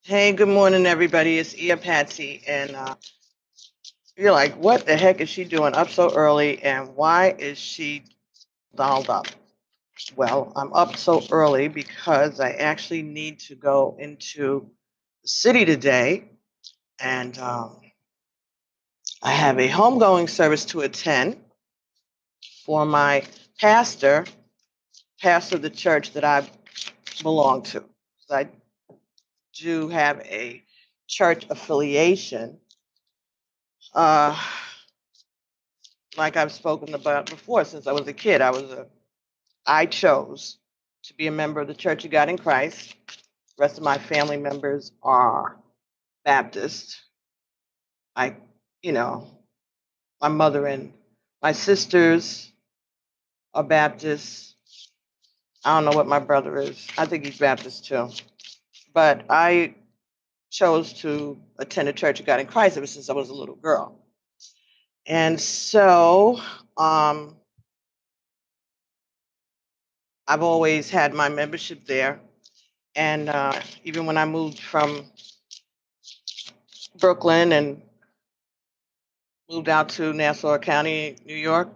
Hey, good morning, everybody. It's Ia Patsy, and you're like, what the heck is she doing up so early, and why is she dolled up? Well, I'm up so early because I actually need to go into the city today, and I have a homegoing service to attend for my pastor, pastor of the church that I belong to. I do have a church affiliation. Uh, like I've spoken about before, since I was a kid, I chose to be a member of the Church of God in Christ. The rest of my family members are Baptist. I, you know, my mother and my sisters are Baptist. I don't know what my brother is. I think he's Baptist too. But I chose to attend the Church of God in Christ ever since I was a little girl. And so I've always had my membership there. And even when I moved from Brooklyn and moved out to Nassau County, New York,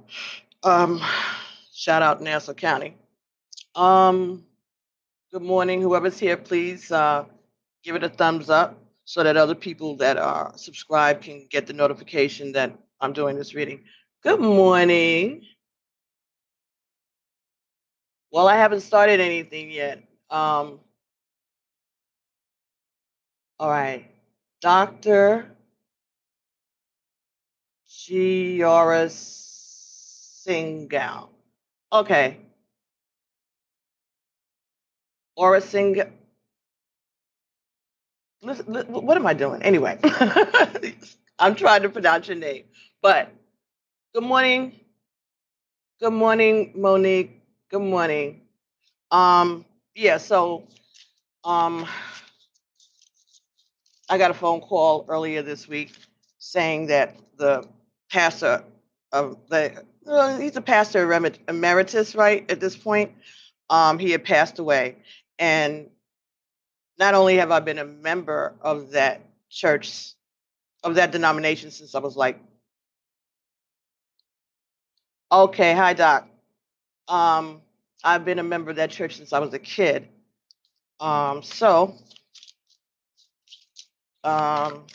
um, shout out Nassau County. Um, Good morning, whoever's here, please give it a thumbs up so that other people that are subscribed can get the notification that I'm doing this reading. Good morning. Well, I haven't started anything yet. All right. Dr. Giora Singal. Okay. Orasing. What am I doing? Anyway, I'm trying to pronounce your name. But good morning. Good morning, Monique. Good morning. Yeah, so um I got a phone call earlier this week saying that the pastor of the he's a pastor emeritus, right, at this point. He had passed away. And not only have I been a member of that church, of that denomination since I was like, okay, hi Doc. Um, I've been a member of that church since I was a kid. So um,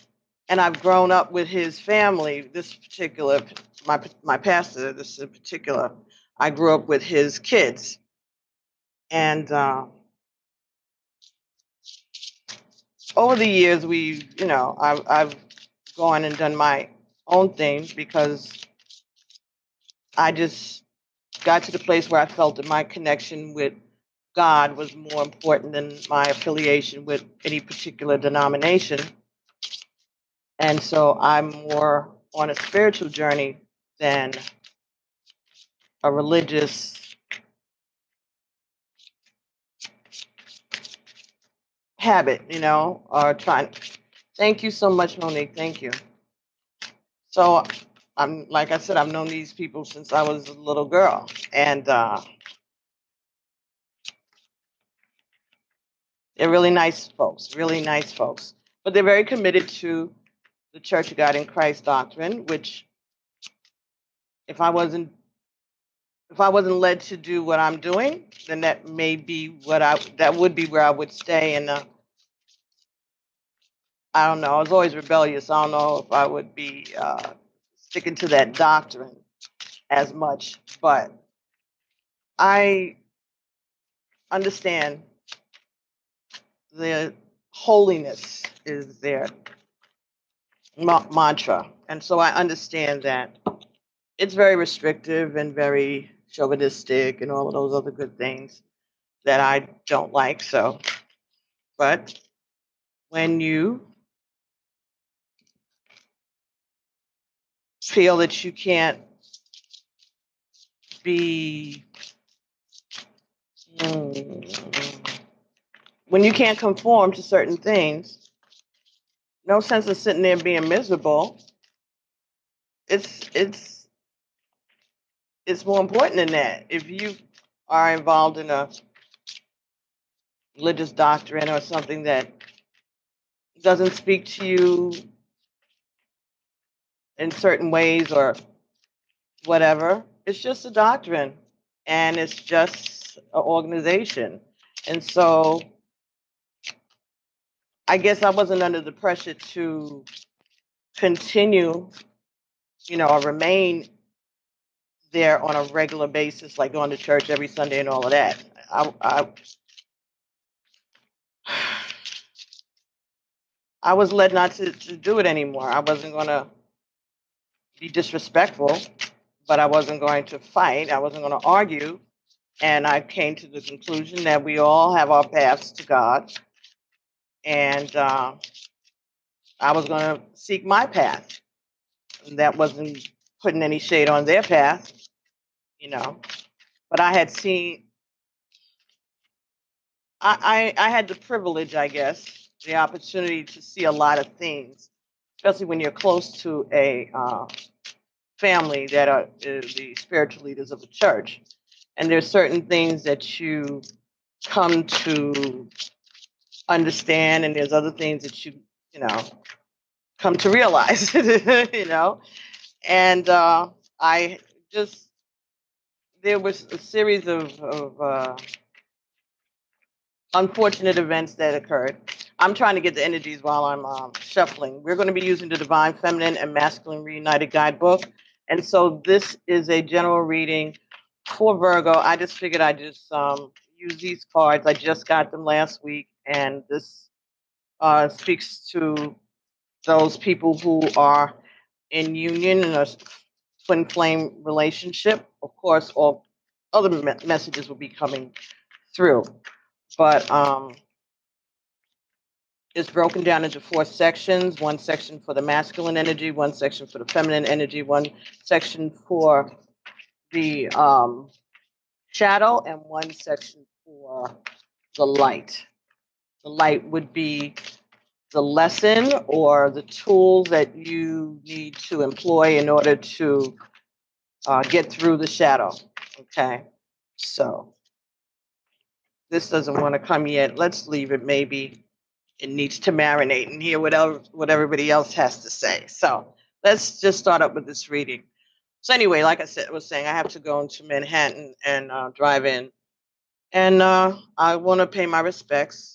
and I've grown up with his family. This particular, my pastor, this in particular, I grew up with his kids, and over the years, I've gone and done my own thing because I just got to the place where I felt that my connection with God was more important than my affiliation with any particular denomination. And so I'm more on a spiritual journey than a religious habit, or trying. Thank you so much, Monique. Thank you. So I'm like I said, I've known these people since I was a little girl, and they're really nice folks. But they're very committed to the Church of God in Christ doctrine, which if I wasn't if I wasn't led to do what I'm doing, then that would be where I would stay. And I don't know. I was always rebellious. I don't know if I would be sticking to that doctrine as much, but I understand the holiness is their mantra. And so I understand that it's very restrictive and very chauvinistic and all of those other good things that I don't like. So, but when you feel that you can't be, when you can't conform to certain things, no sense of sitting there being miserable. It's it's more important than that. If you are involved in a religious doctrine or something that doesn't speak to you in certain ways or whatever. It's just a doctrine and it's just an organization. And so I guess I wasn't under the pressure to continue, or remain there on a regular basis, like going to church every Sunday and all of that. I, I was led not to do it anymore. I wasn't going to be disrespectful, but I wasn't going to fight. I wasn't going to argue. And I came to the conclusion that we all have our paths to God. And I was going to seek my path. And that wasn't putting any shade on their path, you know. But I had seen, I had the privilege, I guess, the opportunity to see a lot of things, especially when you're close to a family that are the spiritual leaders of the church. And there's certain things that you come to understand, and there's other things that you know, come to realize, And I just, there was a series of unfortunate events that occurred. I'm trying to get the energies while I'm shuffling. We're going to be using the Divine Feminine and Masculine Reunited Guidebook. And so this is a general reading for Virgo. I just figured I'd just use these cards. I just got them last week. And this speaks to those people who are in union in a twin flame relationship. Of course, all other messages will be coming through. But it's broken down into 4 sections: one section for the masculine energy, one section for the feminine energy, one section for the shadow, and one section for the light. The light would be the lesson or the tools that you need to employ in order to get through the shadow. Okay, so this doesn't want to come yet. Let's leave it. Maybe it needs to marinate and hear what everybody else has to say. So let's just start up with this reading. So anyway, like I was saying, I have to go into Manhattan and drive in, and I want to pay my respects.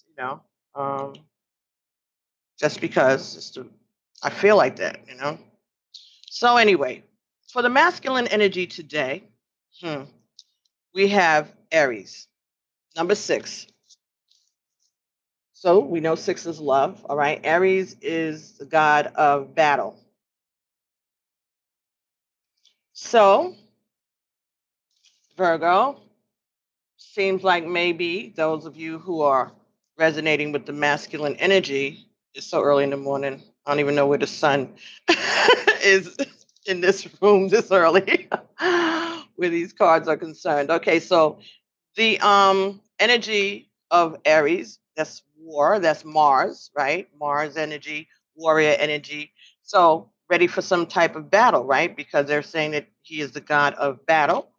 Just because I feel like that. So anyway, for the masculine energy today, we have Aries, number 6. So we know 6 is love, all right? Aries is the god of battle. So, Virgo, seems like maybe those of you who are resonating with the masculine energy, it's so early in the morning. I don't even know where the sun is in this room this early, where these cards are concerned. Okay, so the energy of Aries, that's war, that's Mars, right? Mars energy, warrior energy. So ready for some type of battle, right? Because they're saying that he is the god of battle.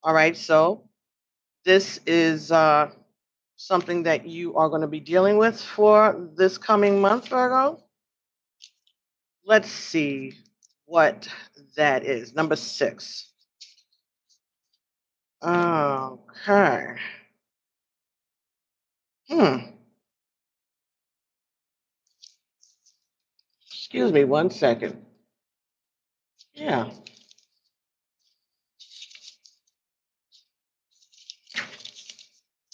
All right, so this is something that you are going to be dealing with for this coming month, Virgo. Let's see what that is. Number 6. Okay. Excuse me 1 second. Yeah.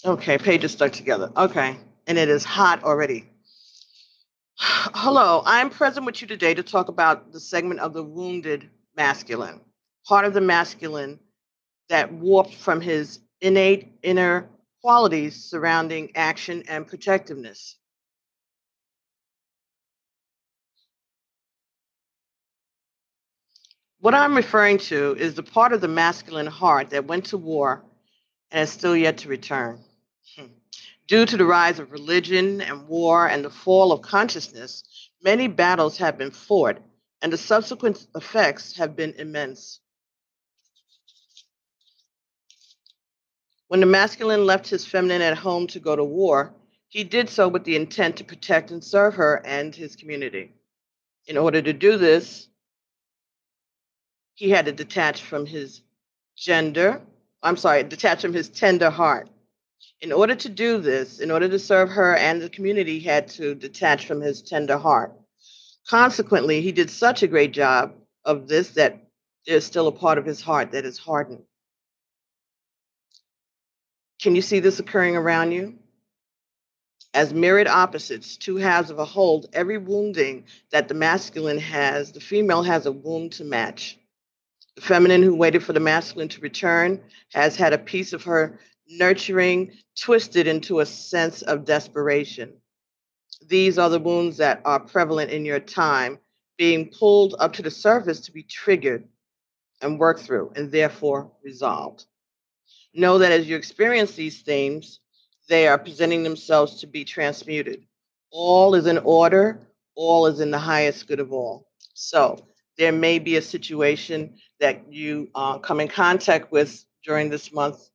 Okay, pages stuck together. Okay. And it is hot already. Hello, I'm present with you today to talk about the segment of the wounded masculine, part of the masculine that warped from his innate inner qualities surrounding action and protectiveness. What I'm referring to is the part of the masculine heart that went to war and is still yet to return. Due to the rise of religion and war and the fall of consciousness, many battles have been fought, and the subsequent effects have been immense. When the masculine left his feminine at home to go to war, He did so with the intent to protect and serve her and his community. In order to do this, he had to detach from his detach from his tender heart. In order to do this, in order to serve her and the community, he had to detach from his tender heart. Consequently, he did such a great job of this that there's still a part of his heart that is hardened. Can you see this occurring around you? As mirrored opposites, two halves of a whole, every wounding that the masculine has, the female has a wound to match. The feminine who waited for the masculine to return has had a piece of her nurturing twisted into a sense of desperation. These are the wounds that are prevalent in your time, being pulled up to the surface to be triggered and worked through, and therefore resolved. Know that as you experience these themes, they are presenting themselves to be transmuted. All is in order, all is in the highest good of all. So there may be a situation that you come in contact with during this month,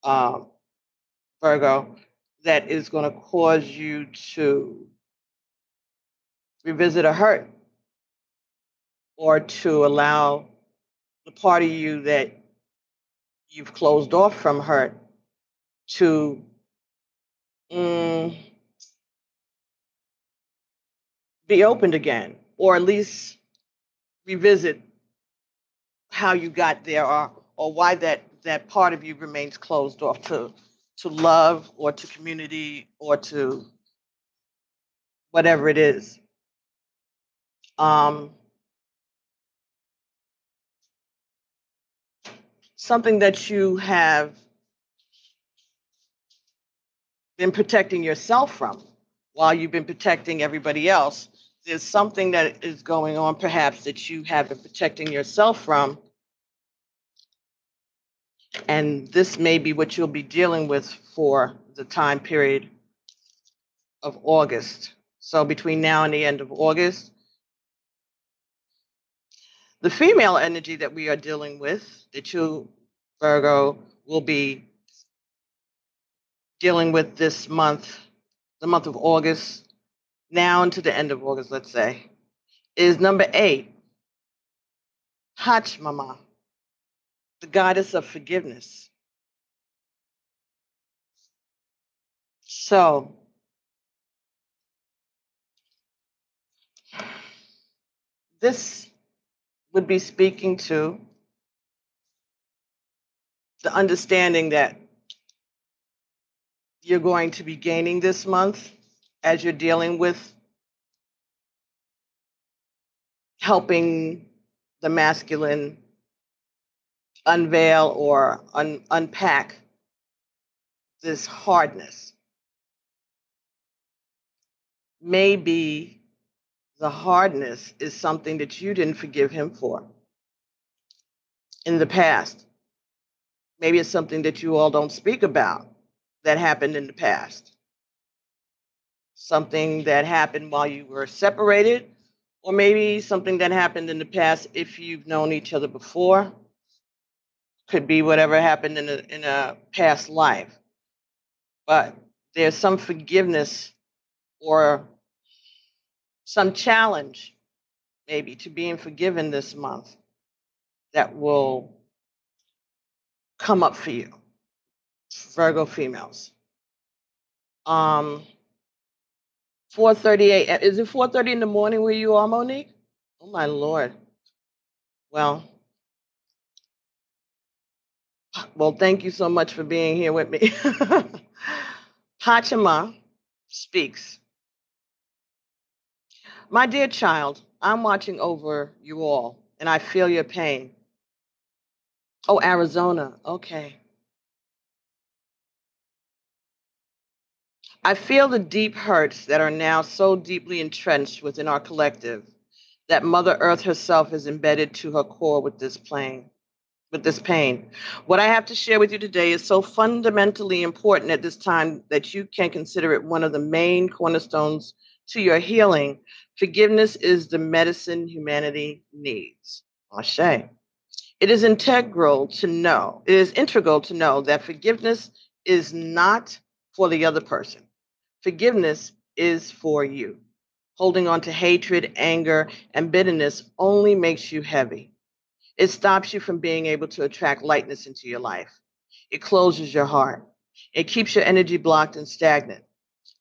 um, Virgo, that is going to cause you to revisit a hurt or to allow the part of you that you've closed off from hurt to mm, be opened again, or at least revisit how you got there, or why that part of you remains closed off to love or to community or to whatever it is. Um, Something that you have been protecting yourself from while you've been protecting everybody else. There's something that is going on, perhaps, that you have been protecting yourself from. And this may be what you'll be dealing with for the time period of August. So between now and the end of August, the female energy that we are dealing with, that you, Virgo, will be dealing with this month, the month of August, now into the end of August, let's say, is number 8, Hach Mama, the goddess of forgiveness. So, this would be speaking to the understanding that you're going to be gaining this month as you're dealing with helping the masculine unveil or unpack this hardness. Maybe the hardness is something that you didn't forgive him for in the past. Maybe it's something that you all don't speak about that happened in the past. Something that happened while you were separated, or maybe something that happened in the past if you've known each other before. Could be whatever happened in a past life. But there's some forgiveness or some challenge maybe to being forgiven this month that will come up for you, Virgo females. 4:38. Is it 4:30 in the morning where you are, Monique? Oh my Lord. Well, thank you so much for being here with me. Pachama speaks. My dear child, I'm watching over you all, and I feel your pain. Oh, Arizona. Okay. I feel the deep hurts that are now so deeply entrenched within our collective that Mother Earth herself is embedded to her core with this pain. What I have to share with you today is so fundamentally important at this time that you can consider it one of the main cornerstones to your healing. Forgiveness is the medicine humanity needs. Ashe. It is integral to know that forgiveness is not for the other person. Forgiveness is for you. Holding on to hatred, anger, and bitterness only makes you heavy. It stops you from being able to attract lightness into your life. It closes your heart. It keeps your energy blocked and stagnant.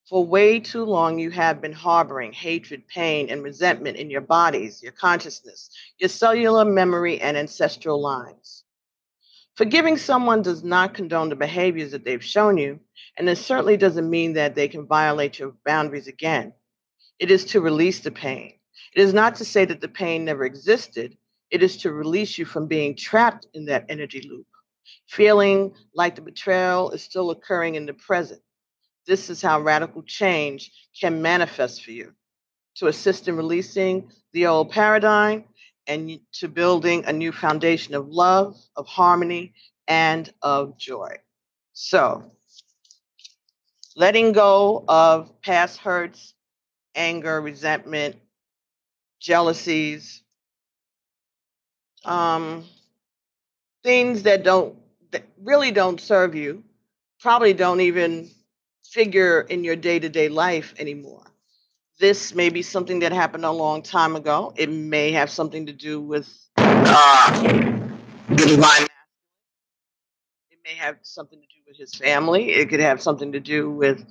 For way too long, you have been harboring hatred, pain, and resentment in your bodies, your consciousness, your cellular memory, and ancestral lines. Forgiving someone does not condone the behaviors that they've shown you, and it certainly doesn't mean that they can violate your boundaries again. It is to release the pain. It is not to say that the pain never existed. It is to release you from being trapped in that energy loop, feeling like the betrayal is still occurring in the present. This is how radical change can manifest for you, to assist in releasing the old paradigm and to building a new foundation of love, of harmony, and of joy. So, letting go of past hurts, anger, resentment, jealousies, um, things that really don't serve you, probably don't even figure in your day-to-day life anymore. This may be something that happened a long time ago. It may have something to do with the divine. It may have something to do with his family. It could have something to do with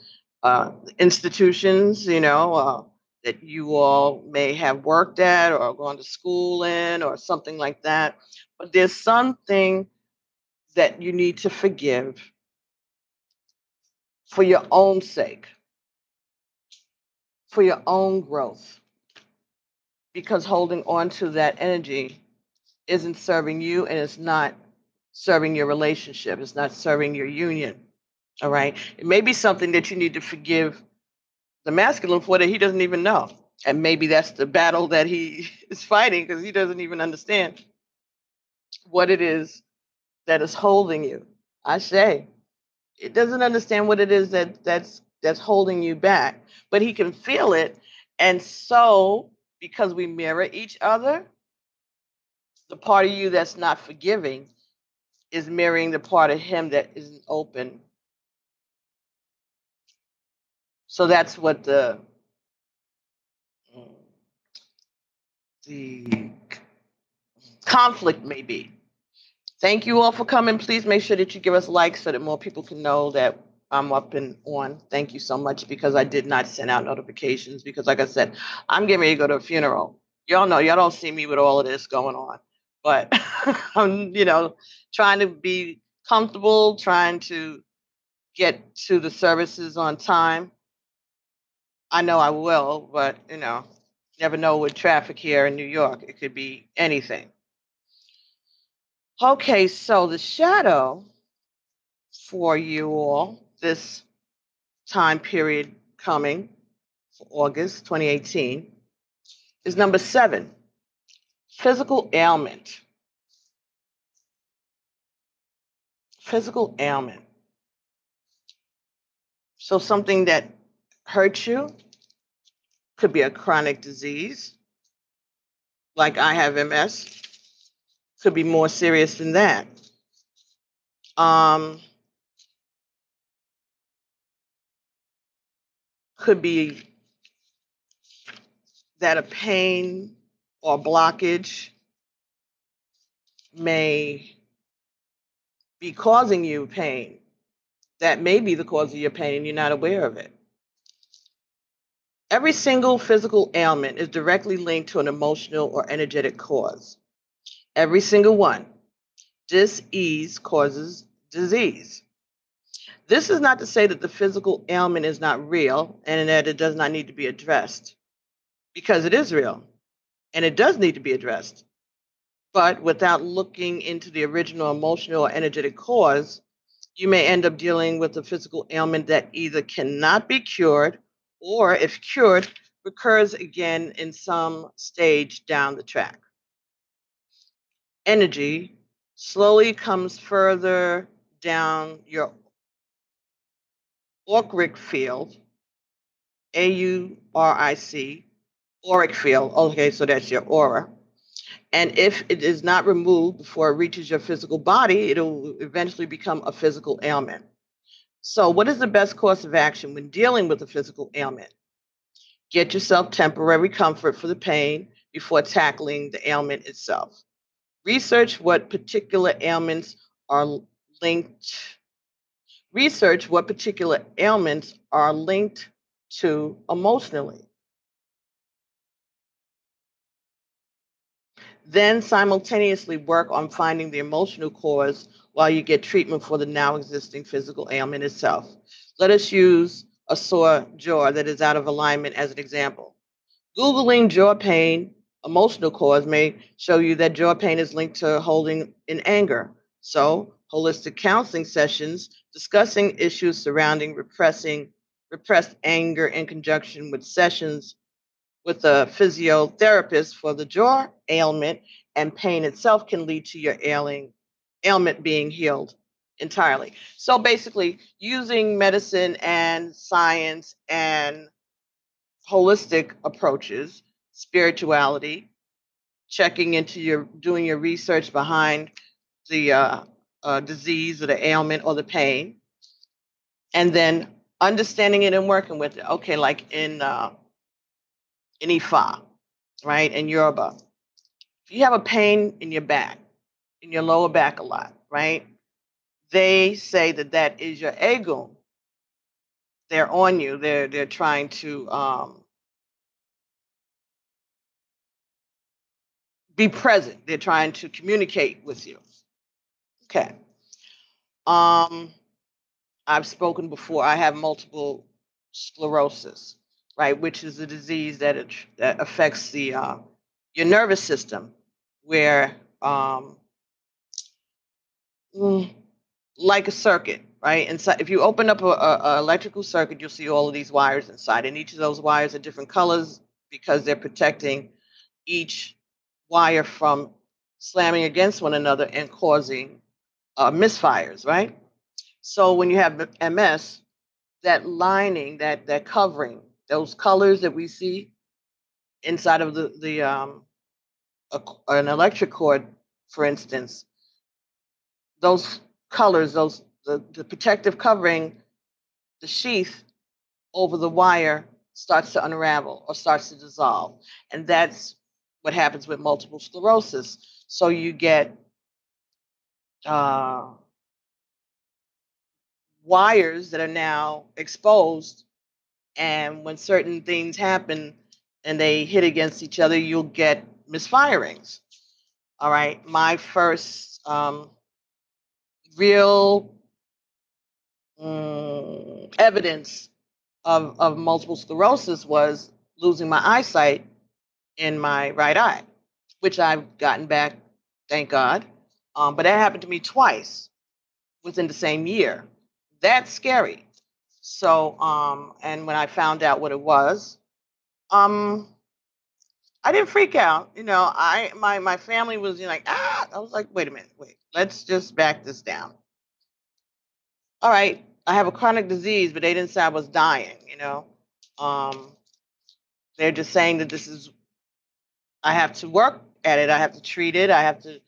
institutions, that you all may have worked at or gone to school in or something like that. But there's something that you need to forgive for your own sake, for your own growth, because holding on to that energy isn't serving you and it's not serving your relationship. It's not serving your union. All right. It may be something that you need to forgive the masculine for that he doesn't even know. And maybe that's the battle that he is fighting because he doesn't even understand what it is that is holding you. I say it doesn't understand what it is that's holding you back, but he can feel it. And so, because we mirror each other, the part of you that's not forgiving is mirroring the part of him that isn't open. So that's what the conflict may be. Thank you all for coming. Please make sure that you give us likes so that more people can know that I'm up and on. Thank you so much, because I did not send out notifications because, like I said, I'm getting ready to go to a funeral. Y'all know, y'all don't see me with all of this going on, but I'm, trying to be comfortable, trying to get to the services on time. I know I will, but, never know with traffic here in New York. It could be anything. Okay, so the shadow for you all this time period coming for August 2018 is number 7, physical ailment. Physical ailment. So something that hurts you could be a chronic disease, like I have MS, could be more serious than that. Could be that a pain or blockage may be causing you pain. That may be the cause of your pain and you're not aware of it. Every single physical ailment is directly linked to an emotional or energetic cause. Every single one. Dis-ease causes disease. This is not to say that the physical ailment is not real and that it does not need to be addressed, because it is real and it does need to be addressed. But without looking into the original emotional or energetic cause, you may end up dealing with a physical ailment that either cannot be cured or, if cured, recurs again in some stage down the track. Energy slowly comes further down your auric field, AURIC, auric field. Okay, so that's your aura. And if it is not removed before it reaches your physical body, it will eventually become a physical ailment. So, what is the best course of action when dealing with a physical ailment? Get yourself temporary comfort for the pain before tackling the ailment itself. Research what particular ailments are linked. Research what particular ailments are linked to emotionally. Then simultaneously work on finding the emotional cause while you get treatment for the now existing physical ailment itself. Let us use a sore jaw that is out of alignment as an example. Googling jaw pain emotional cause may show you that jaw pain is linked to holding in anger. So, holistic counseling sessions discussing issues surrounding repressed anger in conjunction with sessions with a physiotherapist for the jaw ailment and pain itself can lead to your ailment being healed entirely. So basically, using medicine and science and holistic approaches, spirituality, checking into your doing your research behind the disease or the ailment or the pain, and then understanding it and working with it. Okay, like in Ifa, right, in Yoruba, if you have a pain in your back, in your lower back a lot, right? They say that that is your ego. They're on you. They're trying to be present. They're trying to communicate with you. Okay. Um, I've spoken before. I have multiple sclerosis, right, which is a disease that affects the your nervous system, where mm, like a circuit, right? Inside, if you open up a electrical circuit, you'll see all of these wires inside, and each of those wires are different colors because they're protecting each wire from slamming against one another and causing misfires, right? So when you have MS, that lining, that covering, those colors that we see inside of an electric cord, for instance, those colors, the protective covering, the sheath over the wire starts to unravel or starts to dissolve. And that's what happens with multiple sclerosis. So you get uh, wires that are now exposed, and when certain things happen and they hit against each other, you'll get misfirings. All right. My first real evidence of multiple sclerosis was losing my eyesight in my right eye, which I've gotten back, thank God. But that happened to me twice within the same year. That's scary. So, and when I found out what it was, um, I didn't freak out. You know, my family was like, ah. I was like, wait a minute, wait, let's just back this down. All right, I have a chronic disease, but they didn't say I was dying. You know, um, they're just saying that this is I have to work at it. I have to treat it. I have to,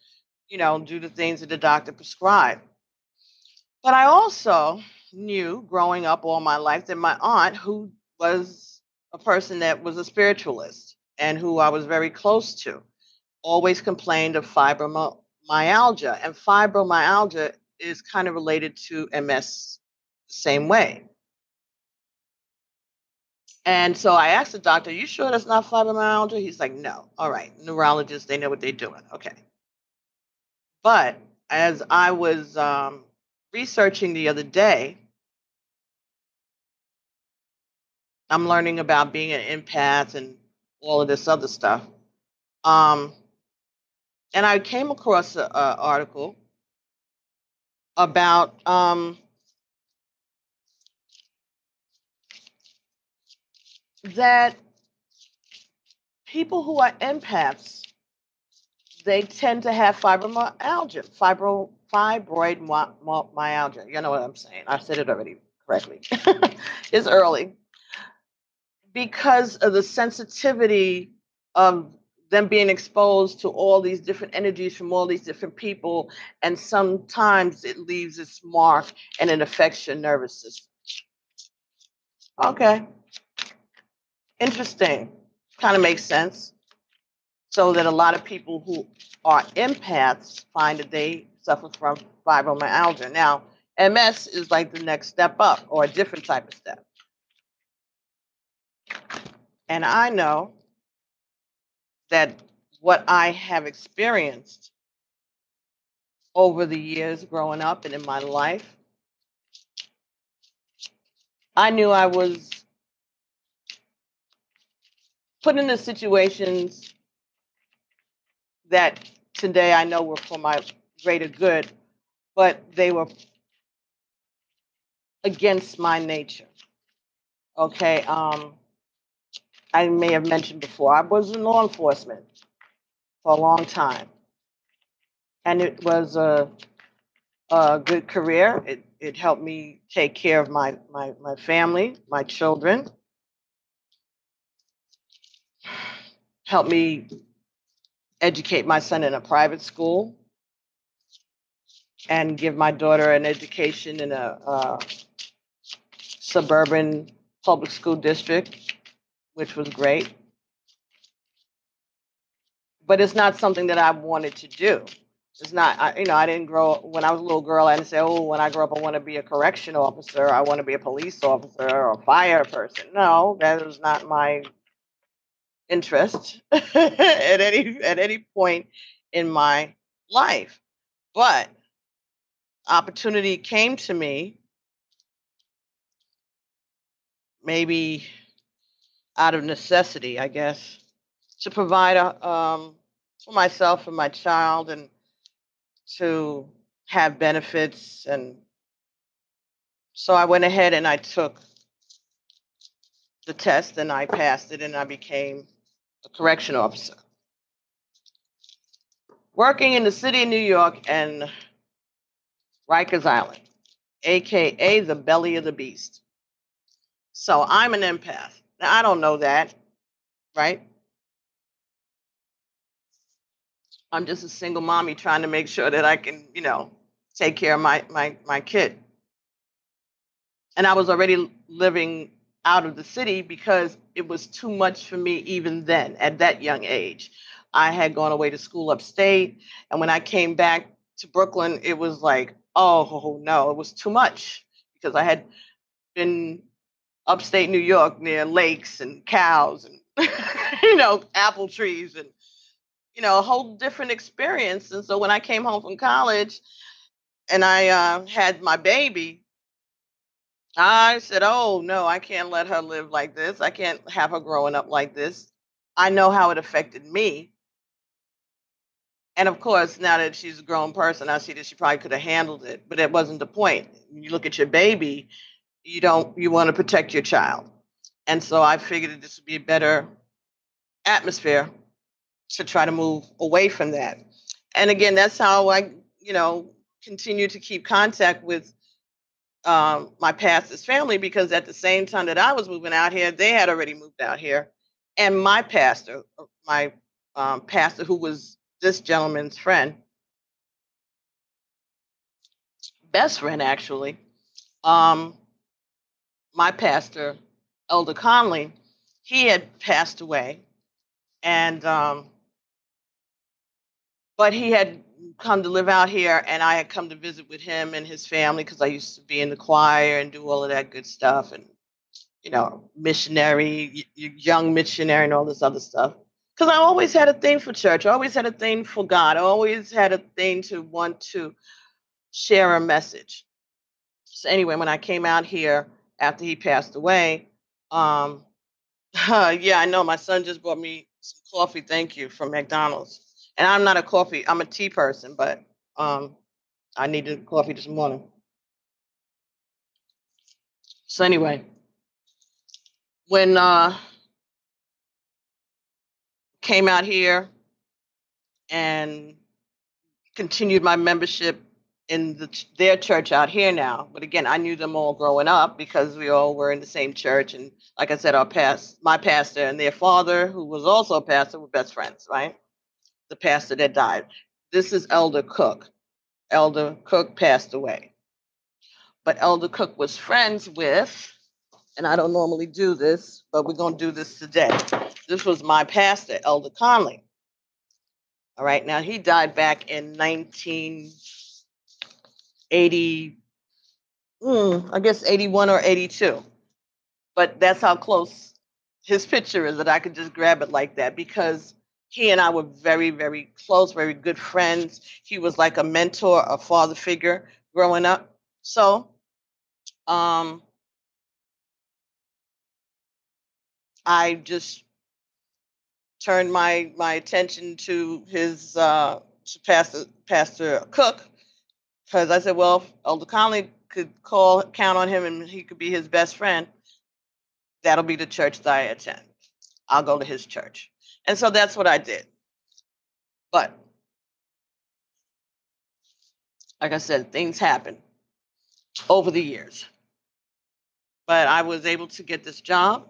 do the things that the doctor prescribed. But I also knew growing up all my life that my aunt, who was a person that was a spiritualist and who I was very close to, always complained of fibromyalgia. And fibromyalgia is kind of related to MS the same way. And so I asked the doctor, "You sure that's not fibromyalgia?" He's like, "No." All right, neurologists, they know what they're doing. Okay. But as I was researching the other day, I'm learning about being an empath and all of this other stuff. Um, and I came across an article about that people who are empaths, they tend to have fibromyalgia, fibroid myalgia. You know what I'm saying? I said it already correctly. It's early because of the sensitivity of them being exposed to all these different energies from all these different people, and sometimes it leaves its mark and it affects your nervous system. Okay, interesting. Kind of makes sense. So that a lot of people who are empaths find that they suffer from fibromyalgia. Now, MS is like the next step up or a different type of step. And I know that what I have experienced over the years growing up and in my life, I knew I was put into situations that today I know were for my greater good, but they were against my nature. Okay. I may have mentioned before, I was in law enforcement for a long time, and it was a good career. It helped me take care of my family, my children, helped me educate my son in a private school, and give my daughter an education in a suburban public school district, which was great. But it's not something that I wanted to do. It's not, I didn't grow up, when I was a little girl, I didn't say, oh, when I grow up, I want to be a correction officer, I want to be a police officer or a fire person. No, that was not my interest at any point in my life. But opportunity came to me, maybe out of necessity, I guess, to provide for myself and my child, and to have benefits. And so I went ahead and I took the test and I passed it, and I became a correction officer. Working in the city of New York and Rikers Island, AKA the belly of the beast. So I'm an empath. Now, I don't know that, right? I'm just a single mommy trying to make sure that I can, take care of my kid. And I was already living out of the city because it was too much for me even then at that young age. I had gone away to school upstate, and when I came back to Brooklyn, it was like, oh no, it was too much, because I had been upstate New York near lakes and cows and apple trees, and a whole different experience. And so when I came home from college and I had my baby, I said, oh, no, I can't let her live like this. I can't have her growing up like this. I know how it affected me. And of course, now that she's a grown person, I see that she probably could have handled it, but it wasn't the point. When you look at your baby, you want to protect your child. And so I figured that this would be a better atmosphere to try to move away from that. And again, that's how I, continue to keep contact with my pastor's family, because at the same time that I was moving out here, they had already moved out here. And my pastor, who was this gentleman's friend, best friend actually, my pastor, Elder Conley, he had passed away. And, but he had come to live out here, and I had come to visit with him and his family, because I used to be in the choir and do all of that good stuff, and missionary, young missionary, and all this other stuff. Because I always had a thing for church. I always had a thing for God. I always had a thing to want to share a message. So anyway, when I came out here after he passed away, yeah, I know my son just brought me some coffee. Thank you, from McDonald's. And I'm not a coffee, I'm a tea person, but I needed coffee this morning. So anyway, when came out here and continued my membership in their church out here now. But again, I knew them all growing up because we all were in the same church. And like I said, my pastor and their father, who was also a pastor, were best friends, right? The pastor that died. This is Elder Cook. Elder Cook passed away. But Elder Cook was friends with, and I don't normally do this, but we're going to do this today. This was my pastor, Elder Conley. All right, now he died back in 1980, I guess 81 or 82. But that's how close his picture is that I could just grab it like that because he and I were very, very close, very good friends. He was like a mentor, a father figure growing up. So, I just turned my attention to his Pastor Cook because I said, well, if Elder Conley could count on him, and he could be his best friend. That'll be the church that I attend. I'll go to his church, and so that's what I did. But like I said, things happen over the years. But I was able to get this job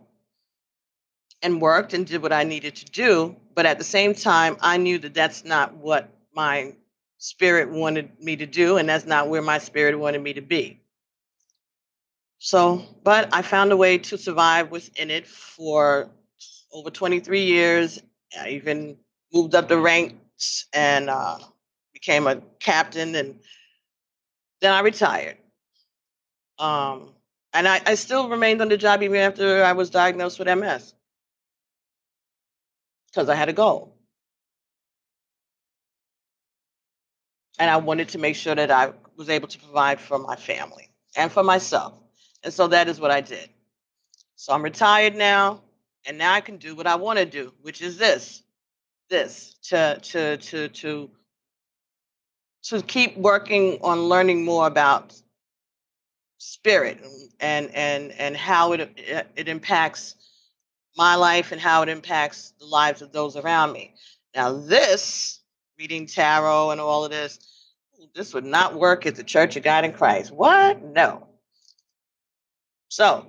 and worked and did what I needed to do. But at the same time, I knew that that's not what my spirit wanted me to do, and that's not where my spirit wanted me to be. So, but I found a way to survive within it for over 23 years. I even moved up the ranks and became a captain, and then I retired. And I still remained on the job even after I was diagnosed with MS because I had a goal. And I wanted to make sure that I was able to provide for my family and for myself. And so that is what I did. So I'm retired now, and now I can do what I want to do, which is this to keep working on learning more about spirit and how it impacts my life and how it impacts the lives of those around me. Now, this reading tarot and all of this would not work at the Church of God in Christ. What? No. So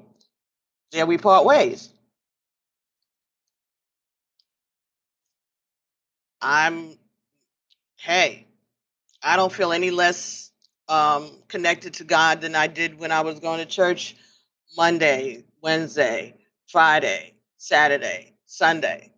there we part ways. Hey, I don't feel any less connected to God than I did when I was going to church Monday, Wednesday, Friday, Saturday, Sunday.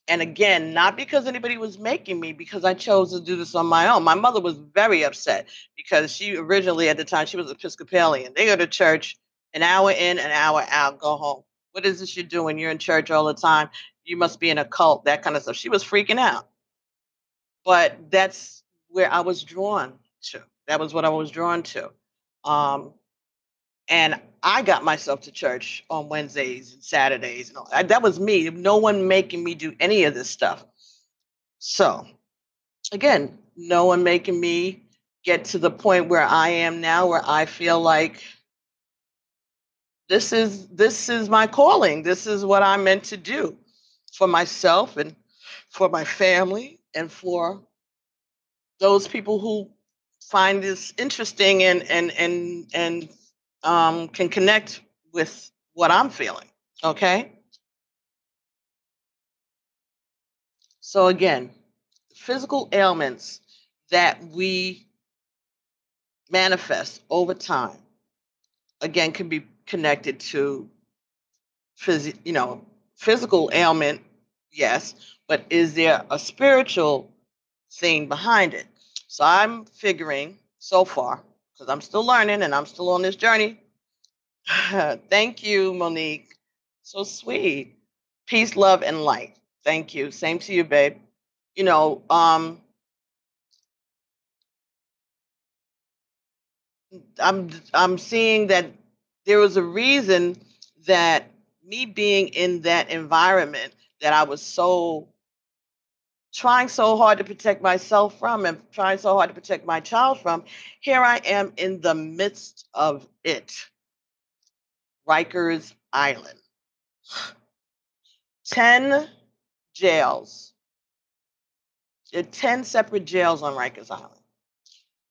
And again, not because anybody was making me, because I chose to do this on my own. My mother was very upset because she originally, at the time, she was Episcopalian. They go to church an hour in, an hour out, go home. What is this you're doing? You're in church all the time. You must be in a cult, that kind of stuff. She was freaking out. But that's where I was drawn to. That was what I was drawn to. And I got myself to church on Wednesdays and Saturdays. And all. That was me. No one making me do any of this stuff. So, again, no one making me get to the point where I am now, where I feel like this is my calling. This is what I'm meant to do for myself and for my family and for those people who find this interesting and can connect with what I'm feeling. Okay. So again, physical ailments that we manifest over time, again, can be connected to physical ailment, yes, but is there a spiritual thing behind it? So I'm figuring so far, because I'm still learning and I'm still on this journey. Thank you, Monique. So sweet. Peace, love, and light. Thank you. Same to you, babe. You know, I'm seeing that there was a reason that me being in that environment that I was trying so hard to protect myself from and trying so hard to protect my child from, here I am in the midst of it. Rikers Island. 10 jails. There are 10 separate jails on Rikers Island.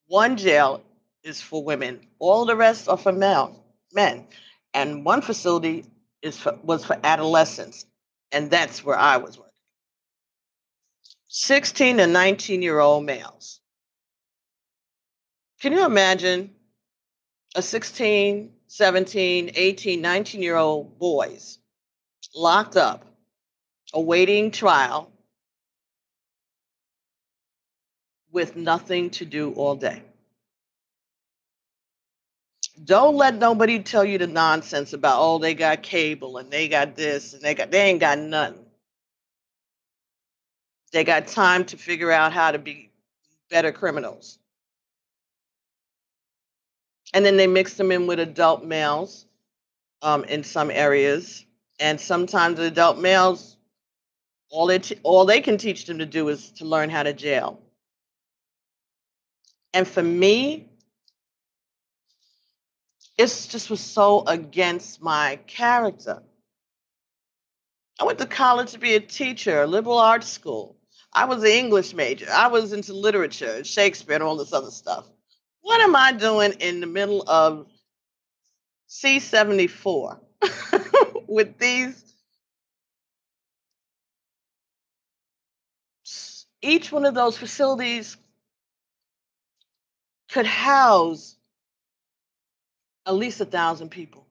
One jail is for women. All the rest are for men. And one facility was for adolescents. And that's where I was working. 16 to 19-year-old males. Can you imagine a 16, 17, 18, 19-year-old boys locked up, awaiting trial with nothing to do all day? Don't let nobody tell you the nonsense about, oh, they got cable and they got this and they ain't got nothing. They got time to figure out how to be better criminals. And then they mix them in with adult males in some areas. And sometimes the adult males, all they can teach them to do is to learn how to jail. And for me, it just was so against my character. I went to college to be a teacher, a liberal arts school. I was an English major. I was into literature, Shakespeare, and all this other stuff. What am I doing in the middle of C-74 with these? Each one of those facilities could house at least 1,000 people.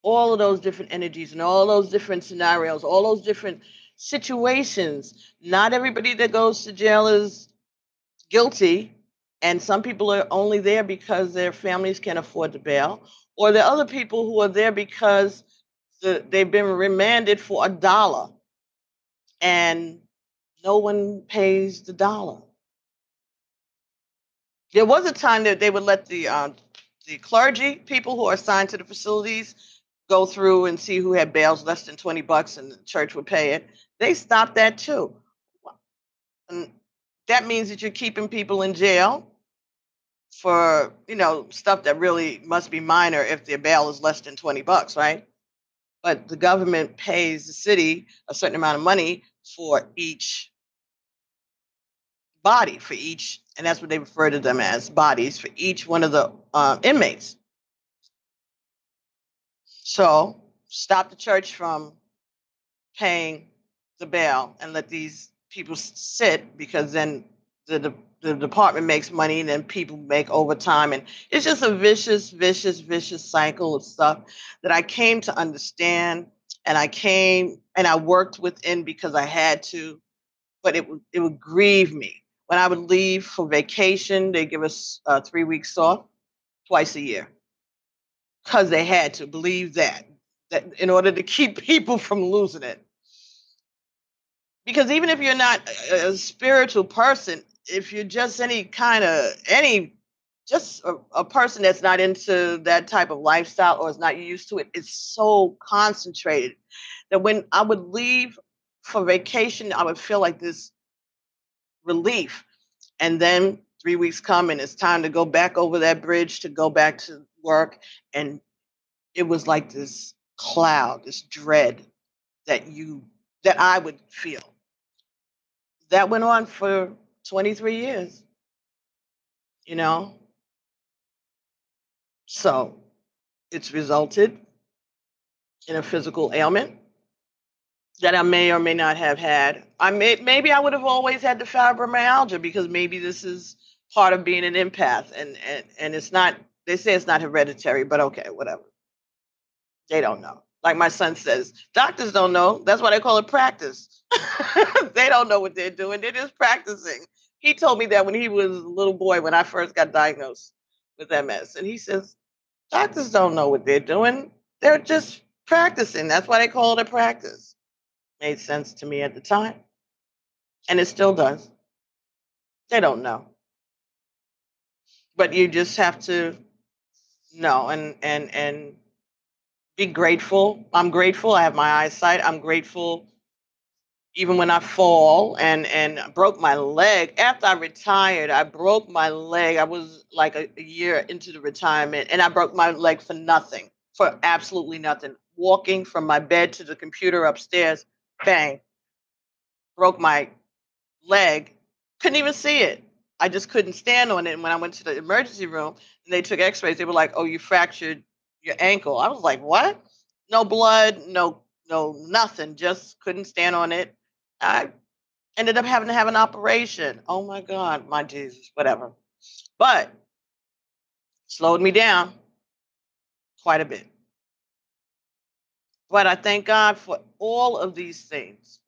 All of those different energies and all those different scenarios, all those different situations. Not everybody that goes to jail is guilty, and some people are only there because their families can't afford to bail, or there are other people who are there because they've been remanded for $1 and no one pays the dollar. There was a time that they would let the clergy, people who are assigned to the facilities, go through and see who had bails less than $20 and the church would pay it. They stopped that too. And that means that you're keeping people in jail for, stuff that really must be minor if their bail is less than $20, right? But the government pays the city a certain amount of money for each body, and that's what they refer to them as, bodies, for each one of the inmates. So stop the church from paying the bail and let these people sit, because then the department makes money and then people make overtime. And it's just a vicious, vicious, vicious cycle of stuff that I came to understand. And I worked within because I had to, but it would grieve me. When I would leave for vacation, they give us 3 weeks off twice a year because they had to believe that in order to keep people from losing it. Because even if you're not a spiritual person, if you're just just a person that's not into that type of lifestyle or is not used to it, it's so concentrated that when I would leave for vacation, I would feel like this relief. And then 3 weeks come and it's time to go back over that bridge to go back to work. And it was like this cloud, this dread that I would feel. That went on for 23 years, you know? So it's resulted in a physical ailment that I may or may not have had. Maybe I would have always had the fibromyalgia, because maybe this is part of being an empath, and it's not. They say it's not hereditary, but okay, whatever. They don't know. Like my son says, doctors don't know. That's why they call it practice. They don't know what they're doing. They're just practicing. He told me that when he was a little boy, when I first got diagnosed with MS, and he says, doctors don't know what they're doing. They're just practicing. That's why they call it a practice. Made sense to me at the time, and it still does. They don't know, but you just have to know and be grateful. I'm grateful. I have my eyesight. I'm grateful. Even when I fall and broke my leg after I retired, I broke my leg. I was like a year into the retirement, and I broke my leg for nothing, for absolutely nothing. Walking from my bed to the computer upstairs, bang, broke my leg, couldn't even see it. I just couldn't stand on it. And when I went to the emergency room and they took x-rays, they were like, "Oh, you fractured your ankle." I was like, "What?" No blood, no nothing, just couldn't stand on it. I ended up having to have an operation. Oh my God, my Jesus, whatever. But slowed me down quite a bit. But I thank God for all of these things,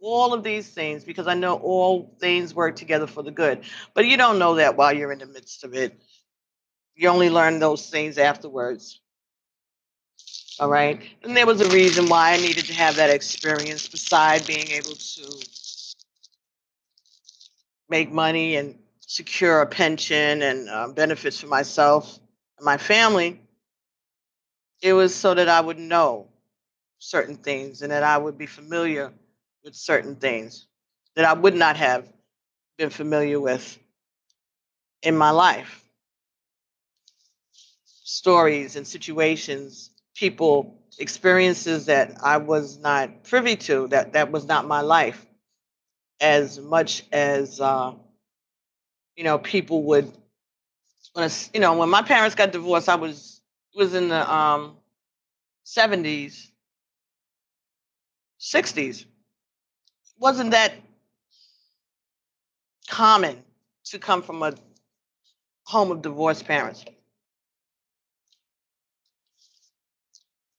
because I know all things work together for the good. But you don't know that while you're in the midst of it. You only learn those things afterwards. All right. And there was a reason why I needed to have that experience, beside being able to make money and secure a pension and benefits for myself and my family. It was so that I would know certain things and that I would be familiar with certain things that I would not have been familiar with in my life. Stories and situations, people, experiences that I was not privy to, that was not my life, as much as people would. When my parents got divorced, I was in the 70s, 60s. Wasn't that common to come from a home of divorced parents?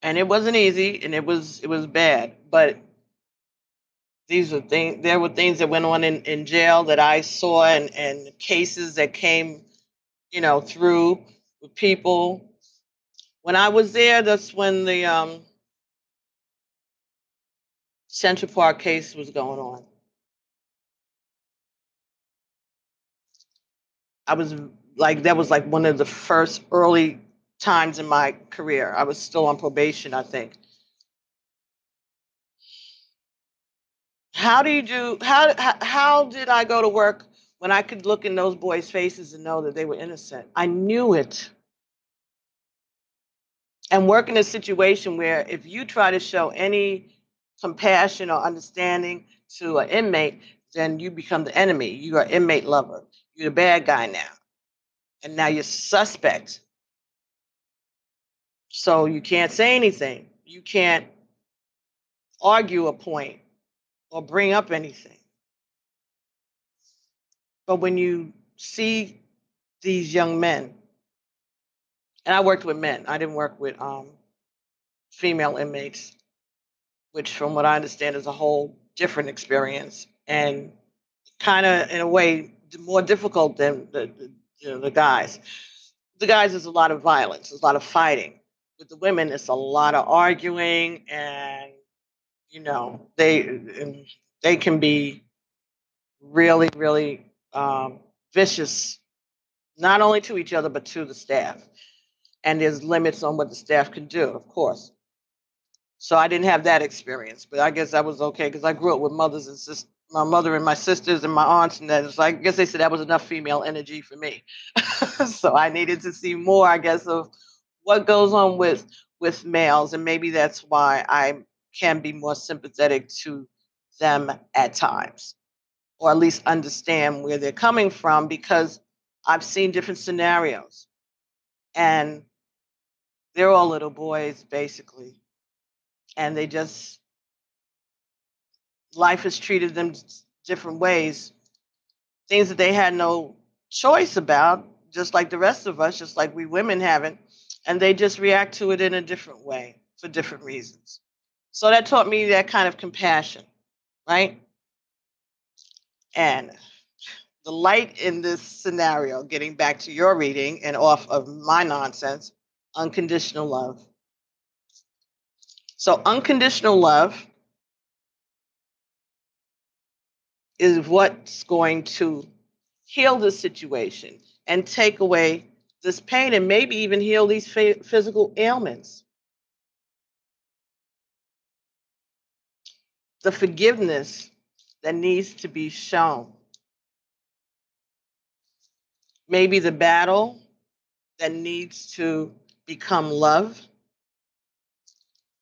And it wasn't easy, and it was bad. But these were things. There were things that went on in jail that I saw, and cases that came, through with people. When I was there, that's when the Central Park case was going on. I was that was like one of the first early times in my career. I was still on probation, I think. How did I go to work when I could look in those boys' faces and know that they were innocent? I knew it. And work in a situation where if you try to show any compassion or understanding to an inmate, then you become the enemy. You are inmate lover. You're the bad guy now. And now you're suspect. So you can't say anything. You can't argue a point or bring up anything. But when you see these young men, and I worked with men, I didn't work with female inmates, which, from what I understand, is a whole different experience, and kind of, in a way, more difficult than the guys. The guys, is a lot of violence, there's a lot of fighting. With the women, it's a lot of arguing, and they can be really, really vicious, not only to each other but to the staff. And there's limits on what the staff can do, of course. So I didn't have that experience, but I guess that was okay, because I grew up with mothers and sisters, my mother and my sisters and my aunts, and that. So I guess they said that was enough female energy for me. So I needed to see more, I guess, of what goes on with males, and maybe that's why I can be more sympathetic to them at times, or at least understand where they're coming from, because I've seen different scenarios, and they're all little boys basically, and they just, life has treated them different ways, things that they had no choice about, just like the rest of us, just like we women haven't, and they just react to it in a different way for different reasons. So that taught me that kind of compassion, right? And the light in this scenario, getting back to your reading and off of my nonsense, unconditional love. So unconditional love is what's going to heal the situation and take away this pain, and maybe even heal these physical ailments. The forgiveness that needs to be shown. Maybe the battle that needs to become love,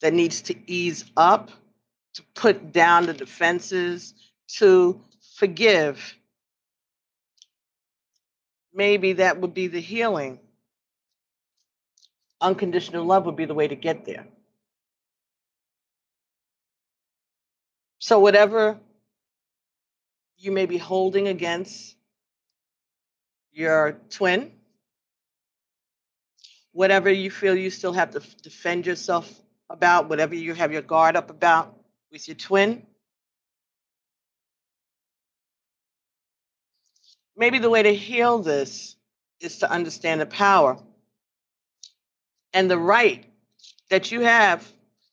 that needs to ease up, to put down the defenses, to forgive maybe that would be the healing. Unconditional love would be the way to get there. So, whatever you may be holding against your twin, whatever you feel you still have to defend yourself about, whatever you have your guard up about with your twin, maybe the way to heal this is to understand the power and the right that you have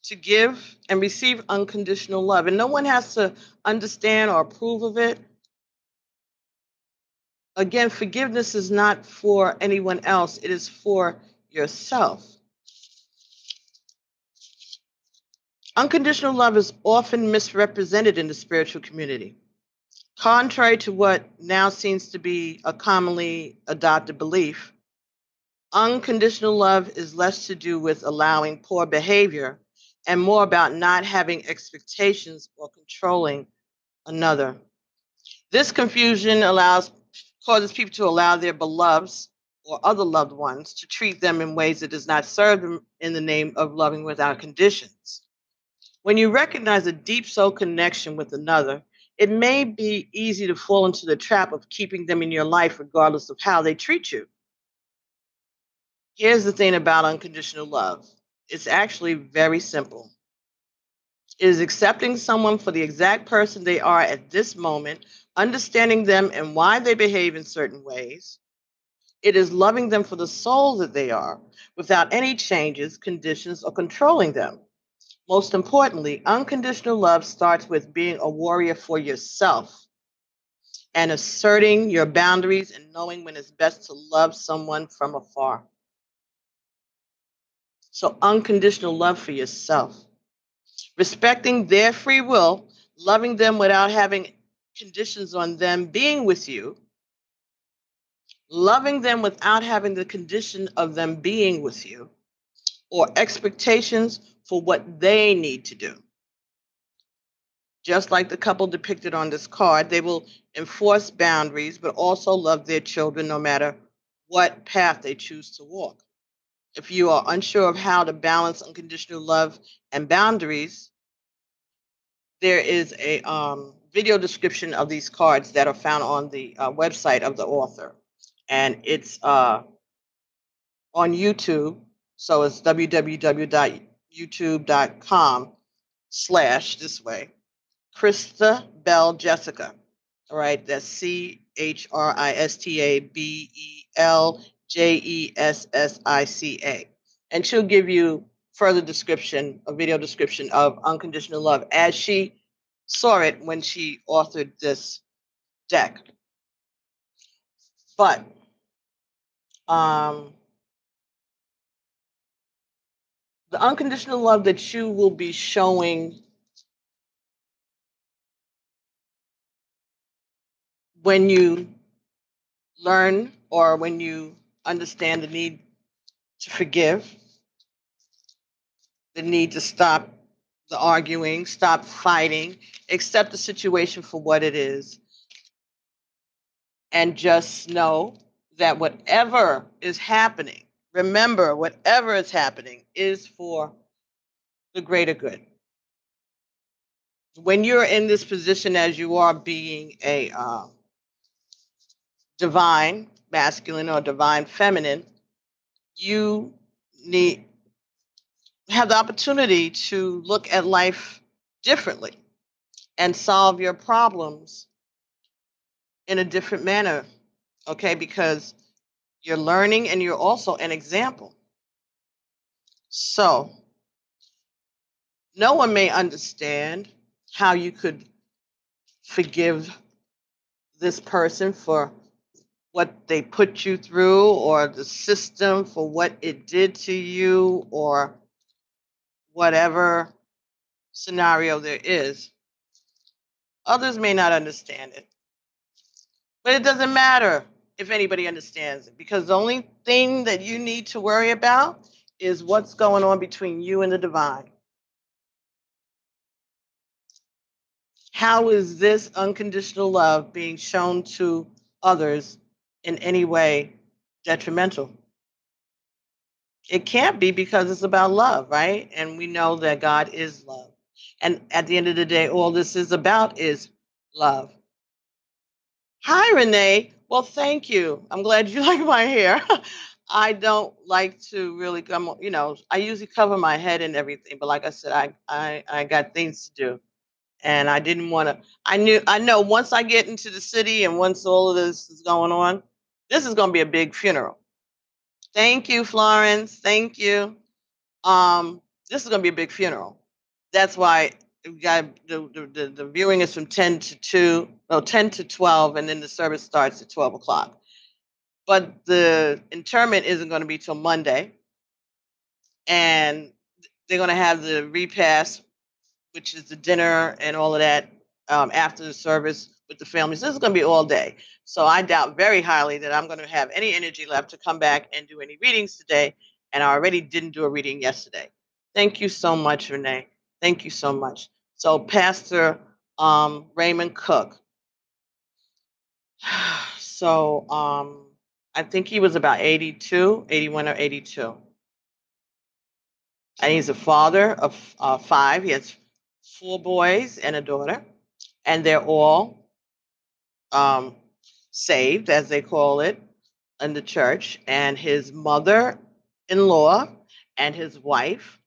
to give and receive unconditional love. And no one has to understand or approve of it. Again, forgiveness is not for anyone else, it is for yourself. Unconditional love is often misrepresented in the spiritual community. Contrary to what now seems to be a commonly adopted belief, unconditional love is less to do with allowing poor behavior and more about not having expectations or controlling another. This confusion causes people to allow their beloveds or other loved ones to treat them in ways that does not serve them in the name of loving without conditions. When you recognize a deep soul connection with another, it may be easy to fall into the trap of keeping them in your life regardless of how they treat you. Here's the thing about unconditional love. It's actually very simple. It is accepting someone for the exact person they are at this moment, understanding them and why they behave in certain ways. It is loving them for the soul that they are, without any changes, conditions, or controlling them. Most importantly, unconditional love starts with being a warrior for yourself and asserting your boundaries and knowing when it's best to love someone from afar. So, unconditional love for yourself. Respecting their free will, loving them without having conditions on them being with you, loving them without having the condition of them being with you, or expectations for what they need to do. Just like the couple depicted on this card, they will enforce boundaries, but also love their children no matter what path they choose to walk. If you are unsure of how to balance unconditional love and boundaries, there is a video description of these cards that are found on the website of the author. And it's on YouTube. So it's www.youtube.com/ this way. Krista Bell Jessica. All right, that's ChristaBelJessica. And she'll give you further description, a video description of unconditional love as she saw it when she authored this deck. But the unconditional love that you will be showing when you learn or when you understand the need to forgive, the need to stop the arguing, stop fighting, accept the situation for what it is, and just know that whatever is happening, remember, whatever is happening is for the greater good. When you're in this position as you are being a divine masculine or divine feminine, you have the opportunity to look at life differently and solve your problems in a different manner, okay? Because you're learning and you're also an example. So, no one may understand how you could forgive this person for what they put you through or the system for what it did to you or whatever scenario there is. Others may not understand it. But it doesn't matter if anybody understands it, because the only thing that you need to worry about is what's going on between you and the divine. How is this unconditional love being shown to others in any way detrimental. It can't be because it's about love, right? And we know that God is love. And at the end of the day, all this is about is love. Hi, Renee. Well, thank you. I'm glad you like my hair. I don't like to really come, I usually cover my head and everything, but like I said, I got things to do. And I didn't want to, I know once I get into the city and once all of this is going on, this is going to be a big funeral. Thank you, Florence. Thank you. This is going to be a big funeral. That's why we got the viewing is from 10 to 2, no, 10 to 12, and then the service starts at 12 o'clock. But the interment isn't going to be till Monday. And they're going to have the repast, which is the dinner and all of that after the service with the families. This is going to be all day. So I doubt very highly that I'm going to have any energy left to come back and do any readings today. And I already didn't do a reading yesterday. Thank you so much, Renee. Thank you so much. So Pastor Raymond Cook. So I think he was about 82, 81 or 82. And he's a father of 5. He has 4 boys and a daughter. And they're all saved, as they call it, in the church. And his mother-in-law and his wife,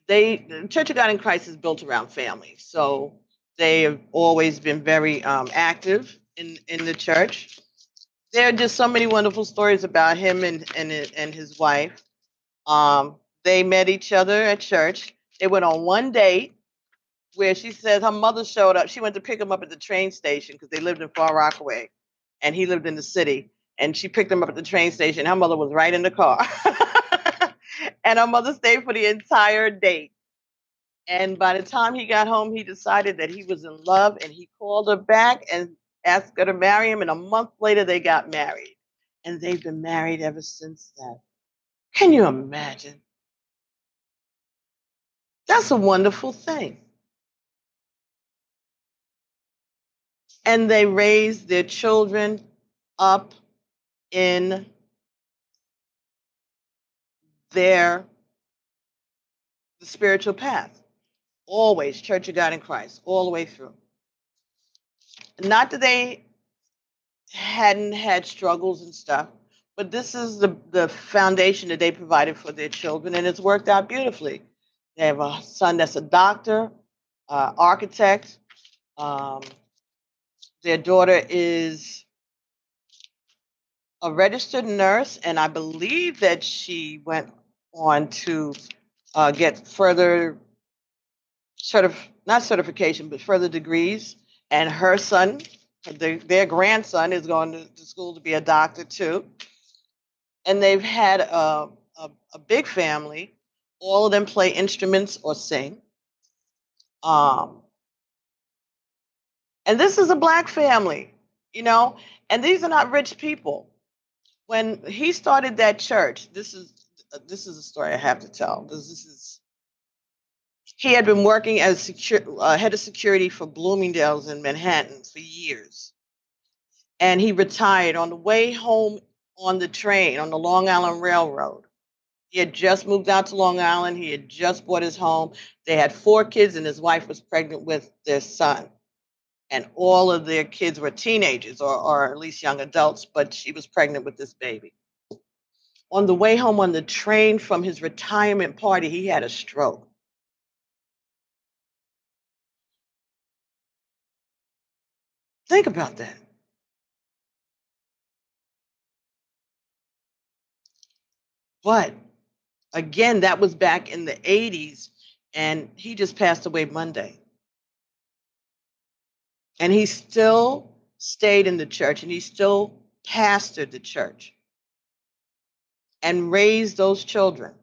the Church of God in Christ is built around family. So they have always been very active in the church. There are just so many wonderful stories about him and his wife. They met each other at church. They went on one date where she says her mother showed up. She went to pick him up at the train station because they lived in Far Rockaway and he lived in the city. And she picked him up at the train station. Her mother was right in the car. And her mother stayed for the entire date. And by the time he got home, he decided that he was in love and he called her back and asked her to marry him. And a month later, they got married. And they've been married ever since then. Can you imagine? That's a wonderful thing. And they raised their children up in the spiritual path. Always Church of God in Christ, all the way through. Not that they hadn't had struggles and stuff, but this is the foundation that they provided for their children, and it's worked out beautifully. They have a son that's a doctor, architect. Their daughter is a registered nurse, and I believe that she went on to get further not certification, but further degrees. And her son, their grandson, is going to school to be a doctor too. And they've had a big family. All of them play instruments or sing. And this is a Black family, and these are not rich people. When he started that church, this is a story I have to tell. He had been working as head of security for Bloomingdale's in Manhattan for years. And he retired on the way home on the train on the Long Island Railroad. He had just moved out to Long Island. He had just bought his home. They had 4 kids, and his wife was pregnant with their son. And all of their kids were teenagers or at least young adults, but she was pregnant with this baby. On the way home on the train from his retirement party, he had a stroke. Think about that. But again, that was back in the 80s, and he just passed away Monday. And he still stayed in the church, and he still pastored the church and raised those children.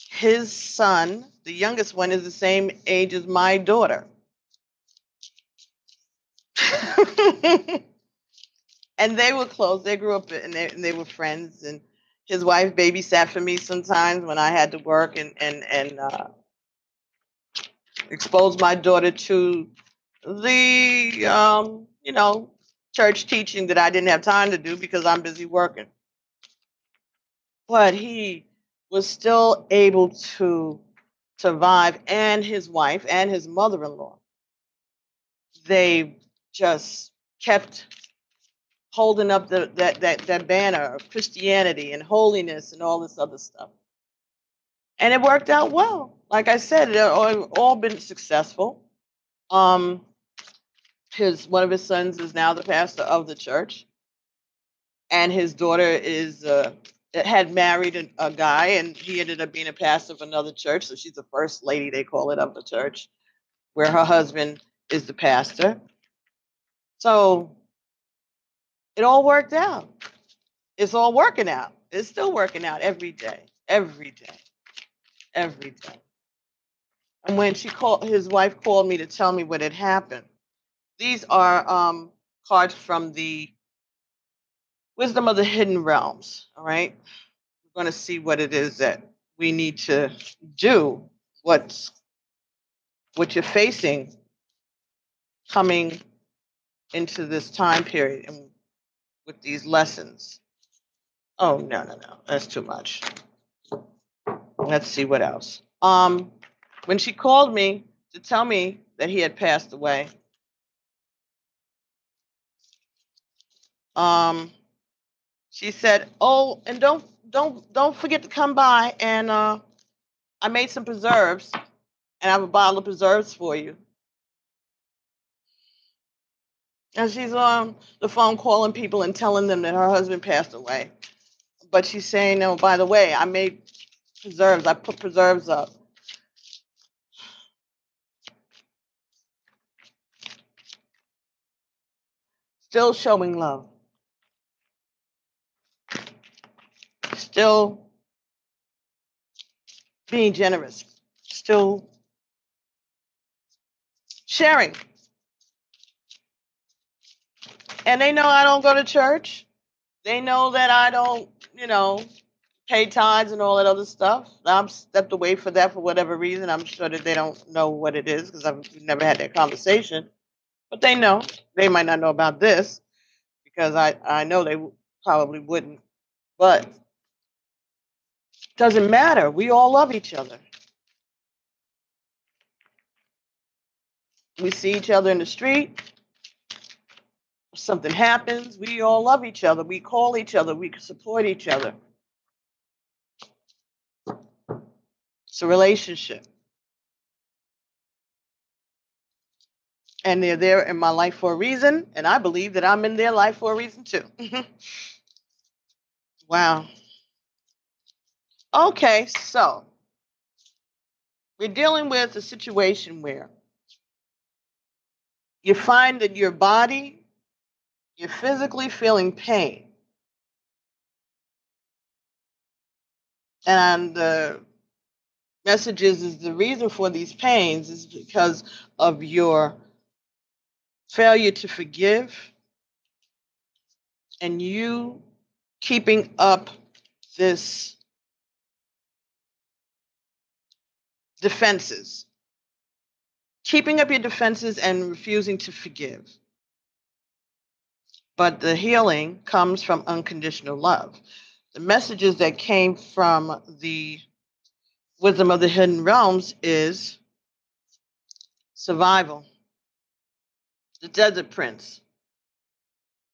His son, the youngest one, is the same age as my daughter. And they were close. They grew up and they were friends. And his wife babysat for me sometimes when I had to work and expose my daughter to the church teaching that I didn't have time to do because I'm busy working. But he was still able to survive, and his wife and his mother-in-law. They just kept holding up that banner of Christianity and holiness and all this other stuff. And it worked out well. Like I said, it all been successful. Um, one of his sons is now the pastor of the church, and his daughter had married a guy, and he ended up being a pastor of another church. So she's the first lady, they call it, of the church, where her husband is the pastor. So it all worked out. It's all working out. It's still working out every day, every day, every day. And when his wife called me to tell me what had happened. These are cards from the Wisdom of the Hidden Realms. All right, we're going to see what it is that we need to do. What you're facing coming into this time period and with these lessons. Oh no, that's too much. Let's see what else. When she called me to tell me that he had passed away, she said, "Oh, and don't forget to come by, and I made some preserves, and I have a bottle of preserves for you." And she's on the phone calling people and telling them that her husband passed away. But she's saying, "No, by the way, I made preserves. I put preserves up." Still showing love. Still being generous. Still sharing. And they know I don't go to church. They know that I don't, pay tithes and all that other stuff. I'm stepped away for that for whatever reason. I'm sure that they don't know what it is because I've never had that conversation. But they know. They might not know about this because I know they probably wouldn't. But it doesn't matter. We all love each other. We see each other in the street. If something happens, we all love each other. We call each other. We support each other. It's a relationship. And they're there in my life for a reason, and I believe that I'm in their life for a reason too. Wow. Okay, so we're dealing with a situation where you find that your body, you're physically feeling pain. And the message is the reason for these pains is because of your failure to forgive and you keeping up this defenses, keeping up your defenses and refusing to forgive. But the healing comes from unconditional love. The messages that came from the Wisdom of the Hidden Realms is survival. The Desert Prince.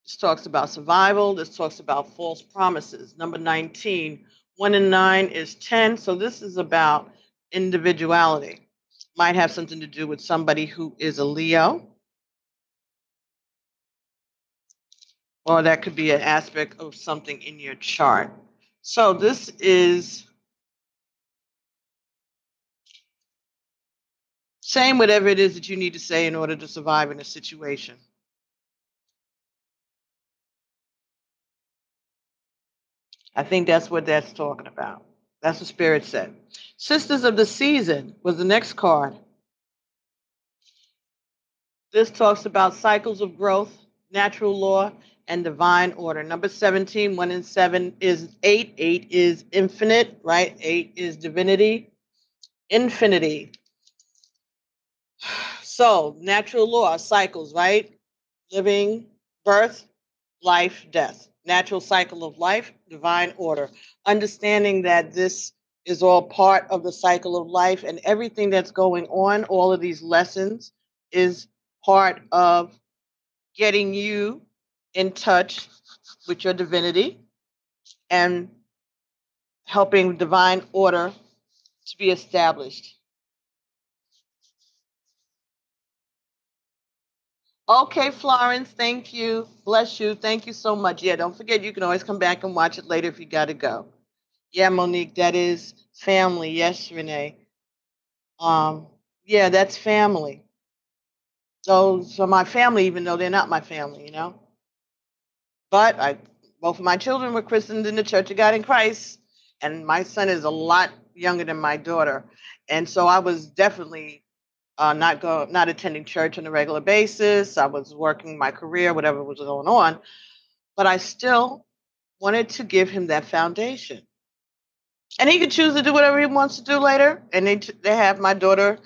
This talks about survival. This talks about false promises. Number 19. 1 and 9 is 10. So this is about individuality. Might have something to do with somebody who is a Leo. Or that could be an aspect of something in your chart. So this is saying whatever it is that you need to say in order to survive in a situation. I think that's what that's talking about. That's what Spirit said. Sisters of the Season was the next card. This talks about cycles of growth, natural law, and divine order. Number 17, 1 and 7 is 8. 8 is infinite, right? 8 is divinity. Infinity. So, natural law, cycles, right? Living, birth, life, death, natural cycle of life, divine order. Understanding that this is all part of the cycle of life and everything that's going on, all of these lessons is part of getting you in touch with your divinity and helping divine order to be established. Okay, Florence, thank you. Bless you. Thank you so much. Yeah, don't forget you can always come back and watch it later if you got to go. Yeah, Monique, that is family. Yes, Renee. Um, yeah, that's family. Those are my family, even though they're not my family, you know. But both of my children were christened in the Church of God in Christ, and my son is a lot younger than my daughter, and so I was definitely not attending church on a regular basis. I was working my career, whatever was going on, but I still wanted to give him that foundation. And he could choose to do whatever he wants to do later. And they have my daughter.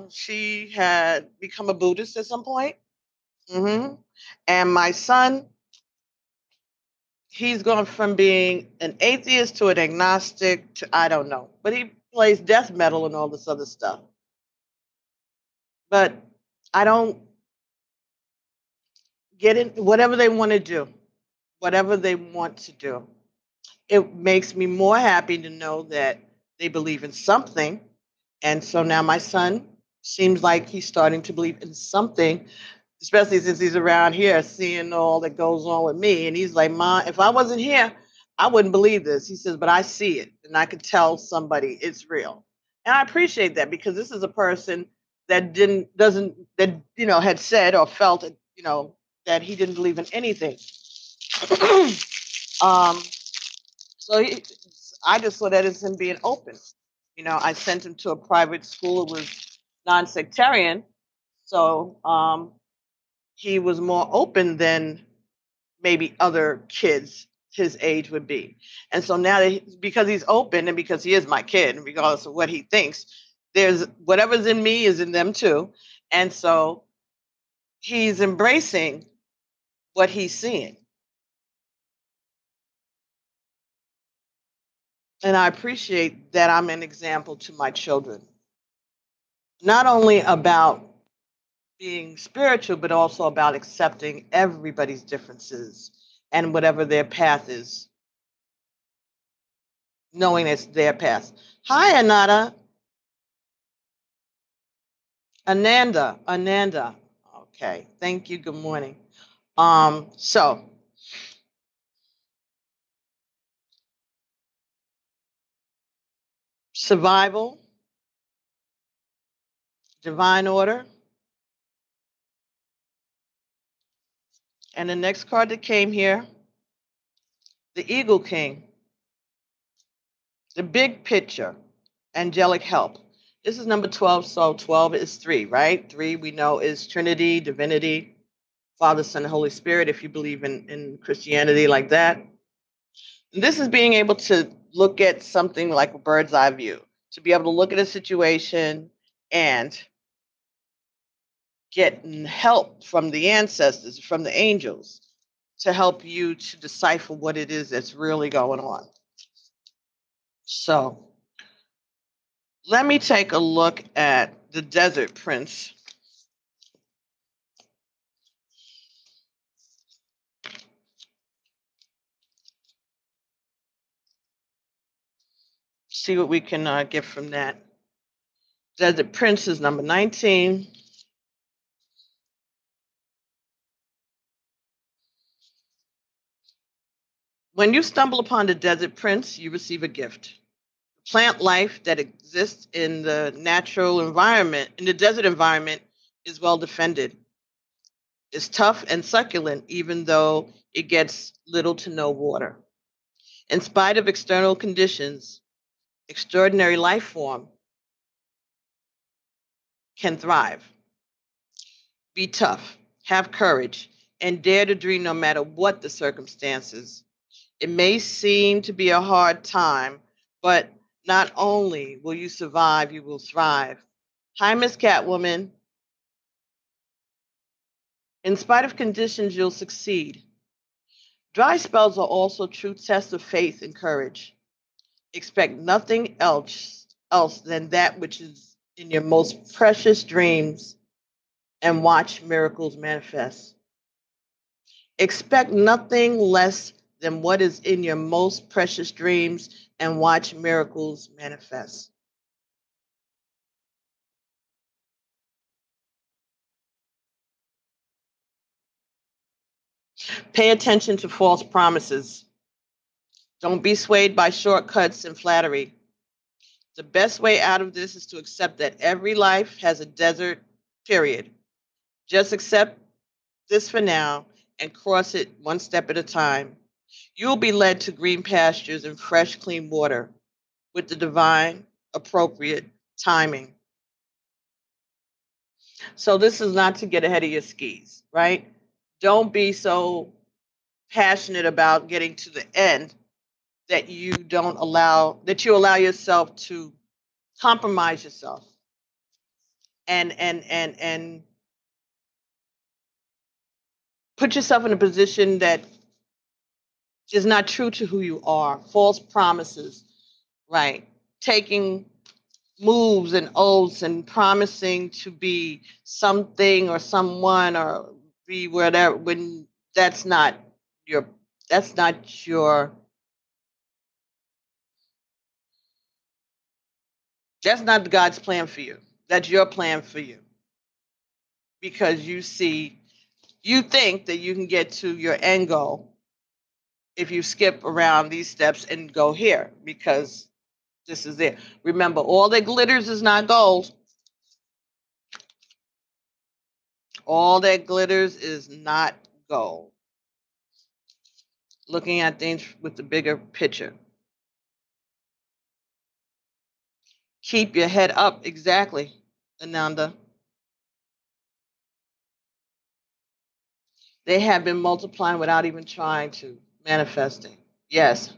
She had become a Buddhist at some point. And my son, he's gone from being an atheist to an agnostic to I don't know, but he plays death metal and all this other stuff. But I don't get in whatever they want to do, whatever they want to do. It makes me more happy to know that they believe in something. And so now my son seems like he's starting to believe in something, especially since he's around here seeing all that goes on with me. And he's like, "Ma, if I wasn't here, I wouldn't believe this." He says, "But I see it and I could tell somebody it's real." And I appreciate that because this is a person that had said or felt, that he didn't believe in anything. um, so I just saw that as him being open. I sent him to a private school. It was non-sectarian. So he was more open than maybe other kids his age would be. And so now because he's open and because he is my kid, and regardless of what he thinks, there's whatever's in me is in them too. And so he's embracing what he's seeing. And I appreciate that I'm an example to my children, not only about being spiritual, but also about accepting everybody's differences and whatever their path is, knowing it's their path. Hi, Ananda. Ananda. Okay, thank you. Good morning. So survival, divine order, and the next card that came here, the Eagle King, the big picture, angelic help. This is number 12, so 12 is 3, right? 3 we know is Trinity, divinity, Father, Son, and Holy Spirit, if you believe in Christianity like that. And this is being able to look at something like a bird's eye view, to be able to look at a situation and get help from the ancestors, from the angels, to help you to decipher what it is that's really going on. So let me take a look at the Desert Prince. See what we can get from that. Desert Prince is number 19. When you stumble upon the Desert Prince, you receive a gift. Plant life that exists in the natural environment, in the desert environment, is well defended. It's tough and succulent, even though it gets little to no water. In spite of external conditions, extraordinary life form can thrive. Be tough, have courage, and dare to dream no matter what the circumstances. It may seem to be a hard time, but not only will you survive, you will thrive. Hi, Miss Catwoman. In spite of conditions, you'll succeed. Dry spells are also true tests of faith and courage. Expect nothing else than that which is in your most precious dreams and watch miracles manifest. Expect nothing less than what is in your most precious dreams and watch miracles manifest. Pay attention to false promises. Don't be swayed by shortcuts and flattery. The best way out of this is to accept that every life has a desert, period. Just accept this for now and cross it one step at a time. You will be led to green pastures and fresh, clean water with the divine, appropriate timing. So, this is not to get ahead of your skis, right? Don't be so passionate about getting to the end that you allow yourself to compromise yourself and put yourself in a position that is not true to who you are. False promises, right? Taking moves and oaths and promising to be something or someone or be whatever when that's not your that's not your that's not God's plan for you. That's your plan for you. Because you think that you can get to your end goal if you skip around these steps and go here because this is there. Remember, all that glitters is not gold. All that glitters is not gold. Looking at things with the bigger picture. Keep your head up, exactly, Ananda. They have been multiplying without even trying to, manifesting. Yes.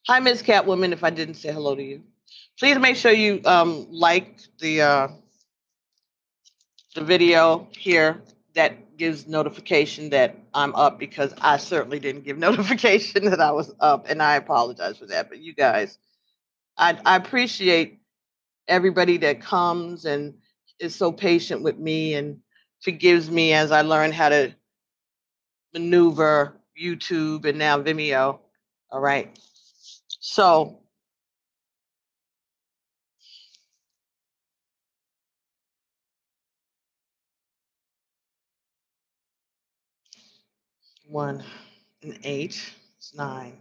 Hi, Miss Catwoman, if I didn't say hello to you. Please make sure you like the video here that gives notification that I'm up because I certainly didn't give notification that I was up, and I apologize for that. But you guys, I appreciate everybody that comes and is so patient with me and forgives me as I learn how to maneuver YouTube and now Vimeo. All right. So one and 8 is 9,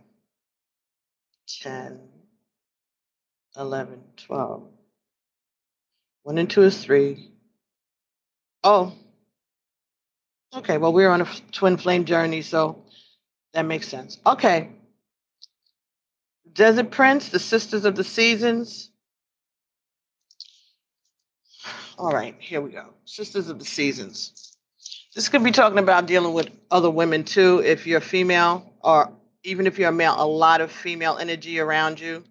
10, 11, 12. 1 and 2 is 3. Oh, okay. Well, we're on a twin flame journey, so that makes sense. Okay. Desert Prince, the Sisters of the Seasons. All right, here we go. Sisters of the Seasons. This could be talking about dealing with other women too, if you're female, or even if you're a male, a lot of female energy around you.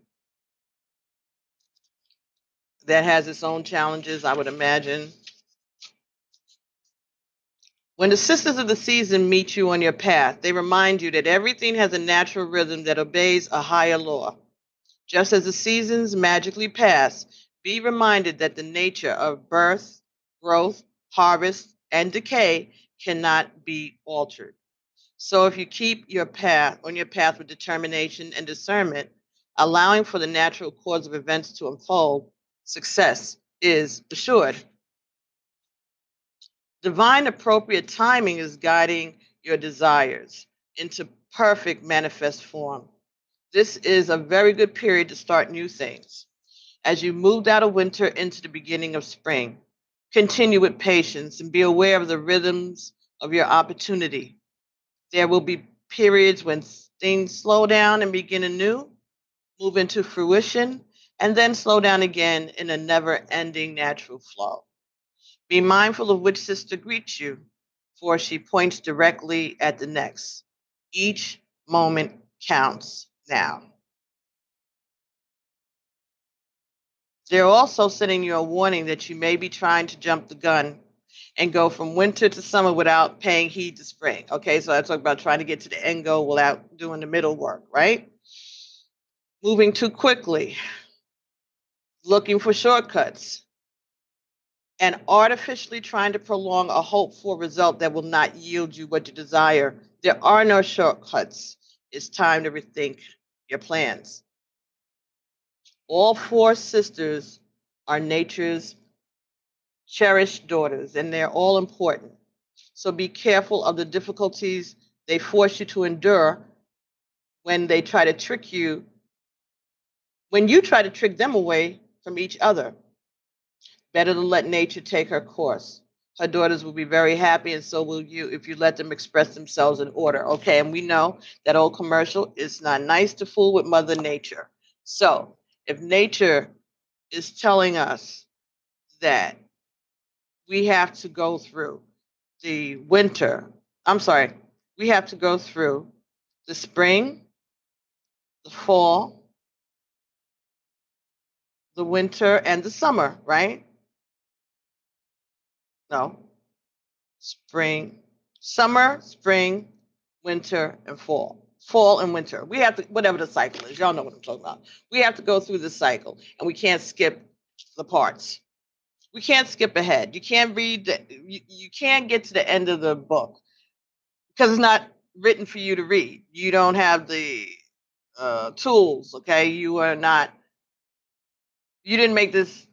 That has its own challenges, I would imagine. When the sisters of the season meet you on your path, they remind you that everything has a natural rhythm that obeys a higher law. Just as the seasons magically pass, be reminded that the nature of birth, growth, harvest, and decay cannot be altered. So if you keep your path on your path with determination and discernment, allowing for the natural course of events to unfold, success is assured. Divine appropriate timing is guiding your desires into perfect manifest form. This is a very good period to start new things. As you moved out of winter into the beginning of spring, continue with patience and be aware of the rhythms of your opportunity. There will be periods when things slow down and begin anew, move into fruition, and then slow down again in a never ending natural flow. Be mindful of which sister greets you, for she points directly at the next. Each moment counts now. They're also sending you a warning that you may be trying to jump the gun and go from winter to summer without paying heed to spring. Okay, so I talk about trying to get to the end goal without doing the middle work, right? Moving too quickly, looking for shortcuts, and artificially trying to prolong a hopeful result that will not yield you what you desire. There are no shortcuts. It's time to rethink your plans. All four sisters are nature's cherished daughters, and they're all important. So be careful of the difficulties they force you to endure when they try to trick you, when you try to trick them away from each other. Better to let nature take her course. Her daughters will be very happy, and so will you if you let them express themselves in order. Okay, and we know that old commercial, it's not nice to fool with Mother Nature. So if nature is telling us that we have to go through the winter, I'm sorry, we have to go through the spring, the fall, the winter, and the summer, right? No, spring, summer, spring, winter, and fall. Fall and winter. We have to, whatever the cycle is, y'all know what I'm talking about. We have to go through the cycle, and we can't skip the parts. We can't skip ahead. You can't read, you can't get to the end of the book because it's not written for you to read. You don't have the tools, okay? You are not, you didn't make this,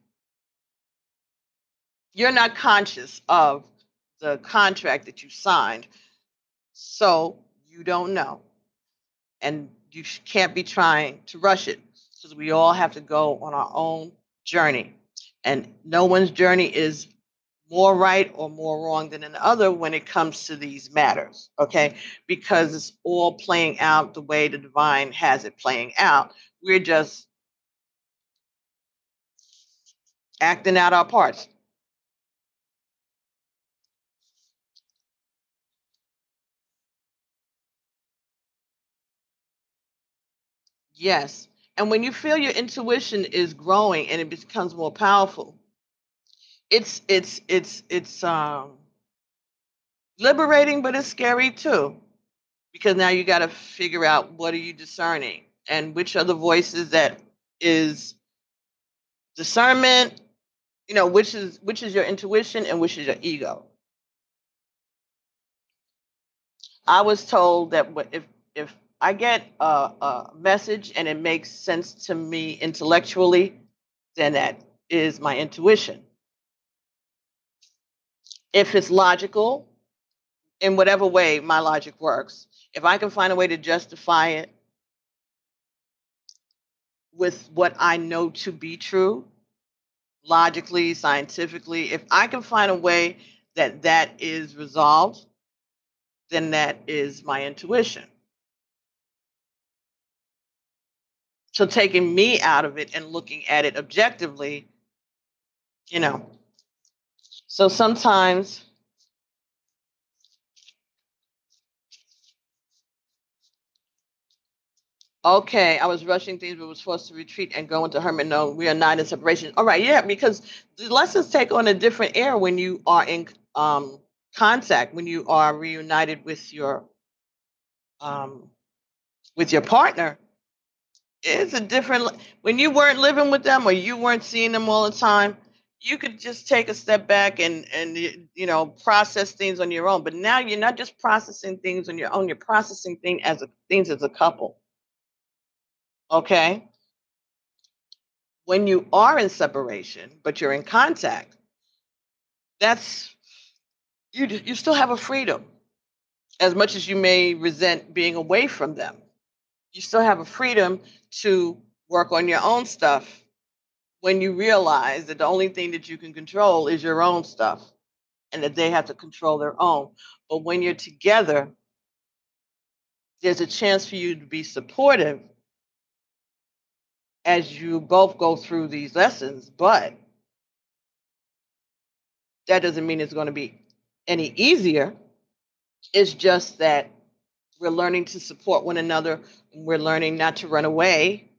you're not conscious of the contract that you signed. So you don't know. And you can't be trying to rush it because we all have to go on our own journey. And no one's journey is more right or more wrong than another when it comes to these matters, okay? Because it's all playing out the way the divine has it playing out. We're just acting out our parts. Yes. And when you feel your intuition is growing and it becomes more powerful, it's liberating, but it's scary too. Because now you got to figure out what are you discerning and which are the voices that is discernment, you know, which is your intuition and which is your ego. I was told that if I get a message and it makes sense to me intellectually, then that is my intuition. If it's logical, in whatever way my logic works, if I can find a way to justify it with what I know to be true, logically, scientifically, if I can find a way that that is resolved, then that is my intuition. So taking me out of it and looking at it objectively, you know. So sometimes, okay, I was rushing things, but was forced to retreat and go into hermit. No, we are not in separation. All right, yeah, because the lessons take on a different air when you are in contact, when you are reunited um, with your partner. It's a different, when you weren't living with them or you weren't seeing them all the time, you could just take a step back and you know, process things on your own. But now you're not just processing things on your own, you're processing things as a couple. Okay? When you are in separation, but you're in contact, that's, you still have a freedom. As much as you may resent being away from them, you still have a freedom to work on your own stuff when you realize that the only thing that you can control is your own stuff and that they have to control their own. But when you're together, there's a chance for you to be supportive as you both go through these lessons, but that doesn't mean it's going to be any easier. It's just that we're learning to support one another. We're learning not to run away,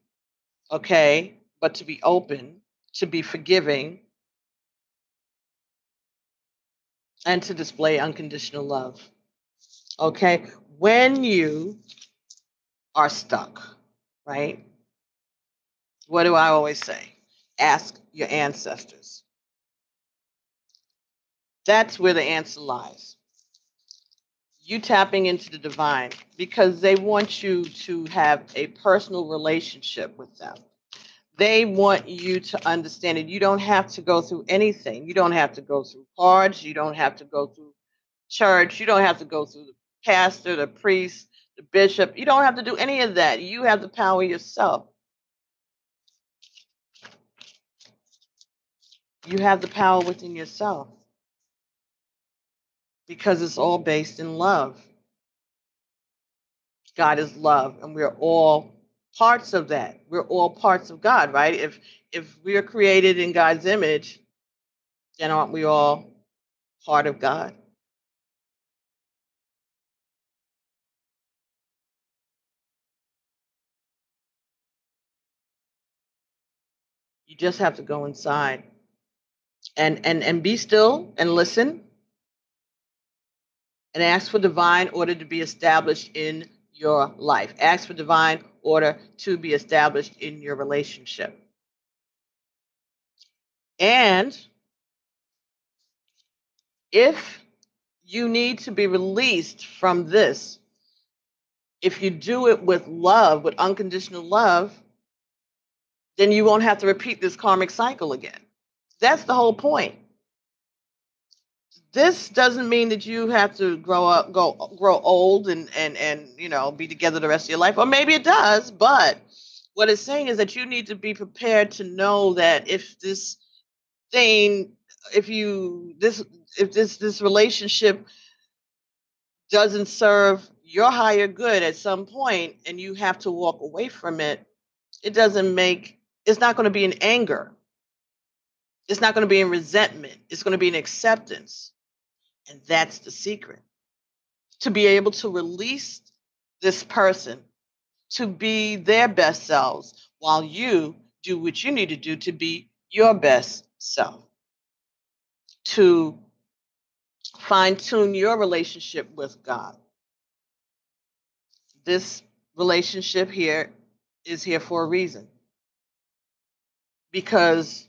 okay, but to be open, to be forgiving, and to display unconditional love. Okay? When you are stuck, right? What do I always say? Ask your ancestors. That's where the answer lies. You tapping into the divine because they want you to have a personal relationship with them. They want you to understand it. You don't have to go through anything. You don't have to go through cards. You don't have to go through church. You don't have to go through the pastor, the priest, the bishop. You don't have to do any of that. You have the power yourself. You have the power within yourself because it's all based in love. God is love, and we're all parts of that. We're all parts of God, right? If we are created in God's image, then aren't we all part of God? You just have to go inside and be still and listen and ask for divine order to be established in your life. Ask for divine order to be established in your relationship. And if you need to be released from this, if you do it with love, with unconditional love, then you won't have to repeat this karmic cycle again. That's the whole point. This doesn't mean that you have to grow old and be together the rest of your life, or maybe it does. But what it's saying is that you need to be prepared to know that if this thing, if this relationship doesn't serve your higher good at some point, and you have to walk away from it, it's not going to be in anger. It's not going to be in resentment. It's going to be in acceptance. And that's the secret. To be able to release this person to be their best selves while you do what you need to do to be your best self. To fine tune your relationship with God. This relationship here is here for a reason. Because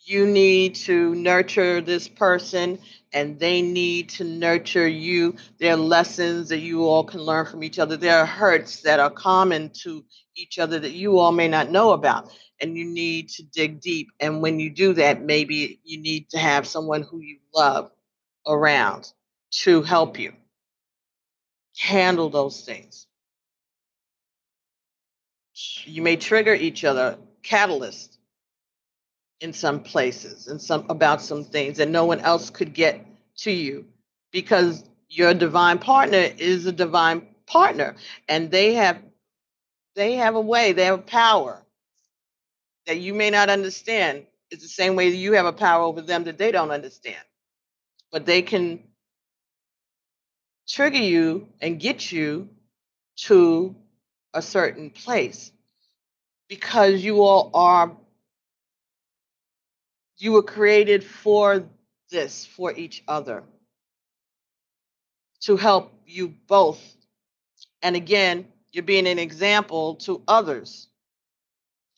you need to nurture this person and they need to nurture you. There are lessons that you all can learn from each other. There are hurts that are common to each other that you all may not know about. And you need to dig deep. And when you do that, maybe you need to have someone who you love around to help you handle those things. You may trigger each other, catalyst in some places and some about some things that no one else could get to you because your divine partner is a divine partner and they have a way, they have a power that you may not understand. It's the same way that you have a power over them that they don't understand, but they can trigger you and get you to a certain place because you were created for this, for each other, to help you both. And again, you're being an example to others.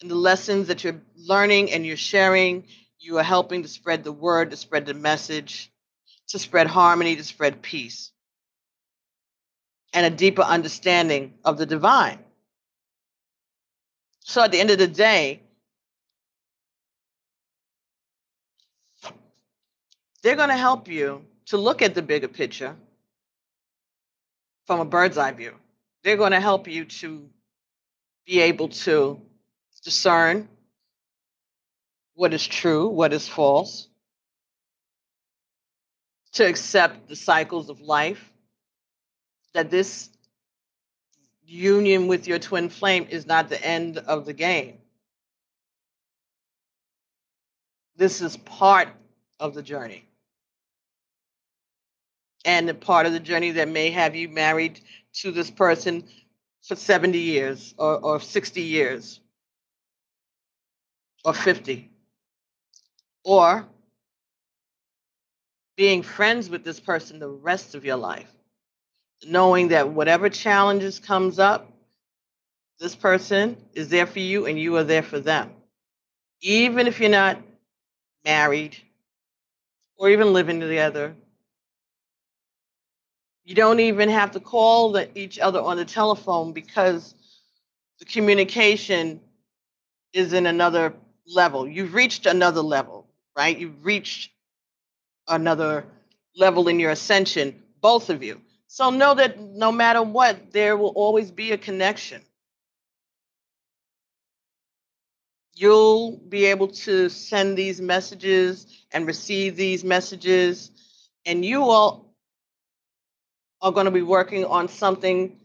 And the lessons that you're learning and you're sharing, you are helping to spread the word, to spread the message, to spread harmony, to spread peace, and a deeper understanding of the divine. So at the end of the day, they're going to help you to look at the bigger picture from a bird's eye view. They're going to help you to be able to discern what is true, what is false, to accept the cycles of life, that this union with your twin flame is not the end of the game. This is part of the journey. And the part of the journey that may have you married to this person for 70 years or 60 years or 50. Or being friends with this person the rest of your life, knowing that whatever challenges comes up, this person is there for you and you are there for them. Even if you're not married or even living together, you don't even have to call each other on the telephone because the communication is in another level. You've reached another level, right? You've reached another level in your ascension, both of you. So know that no matter what, there will always be a connection. You'll be able to send these messages and receive these messages, and you all are going to be working on something,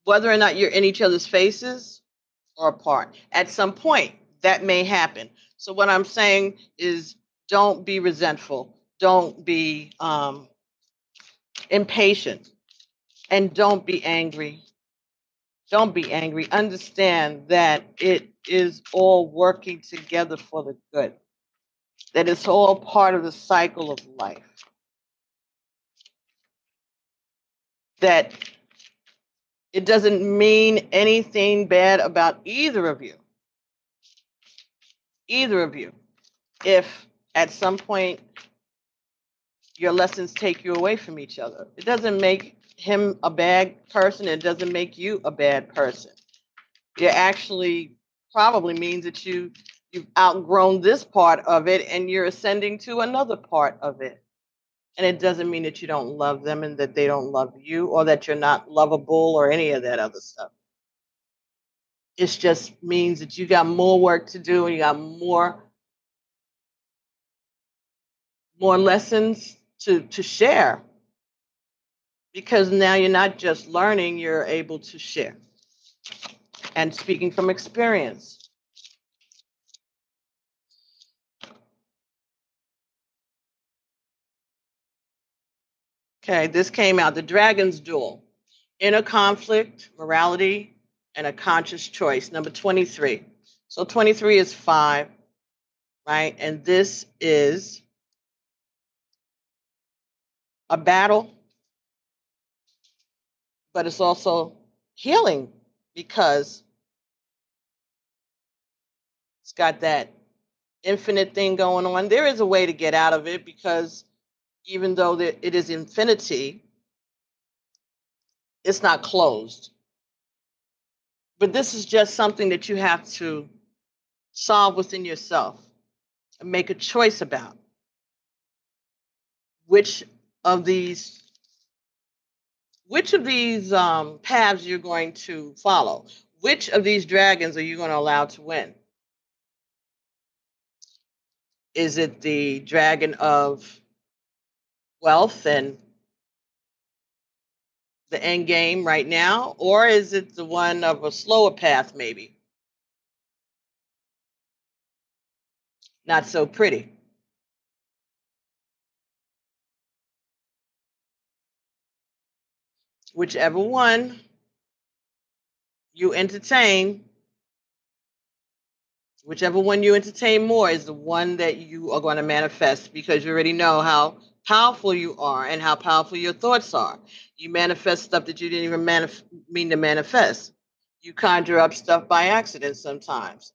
whether or not you're in each other's faces or apart. At some point, that may happen. So what I'm saying is, don't be resentful. Don't be impatient. And don't be angry. Don't be angry. Understand that it is all working together for the good. That it's all part of the cycle of life. That it doesn't mean anything bad about either of you. Either of you. If at some point your lessons take you away from each other, it doesn't make him a bad person. It doesn't make you a bad person. It actually probably means that you've outgrown this part of it and you're ascending to another part of it. And it doesn't mean that you don't love them and that they don't love you or that you're not lovable or any of that other stuff. It just means that you got more work to do and you got more lessons to share, because now you're not just learning, you're able to share. And speaking from experience. Okay, this came out, the Dragon's Duel. Inner conflict, morality, and a conscious choice. Number 23. So 23 is 5, right? And this is a battle, but it's also healing because it's got that infinite thing going on. There is a way to get out of it because even though it is infinity, it's not closed. But this is just something that you have to solve within yourself and make a choice about. Which of these paths you're going to follow? Which of these dragons are you going to allow to win? Is it the dragon of wealth and the end game right now, or is it the one of a slower path, maybe? Not so pretty. Whichever one you entertain, whichever one you entertain more is the one that you are going to manifest, because you already know how powerful you are and how powerful your thoughts are. You manifest stuff that you didn't even mean to manifest. You conjure up stuff by accident sometimes.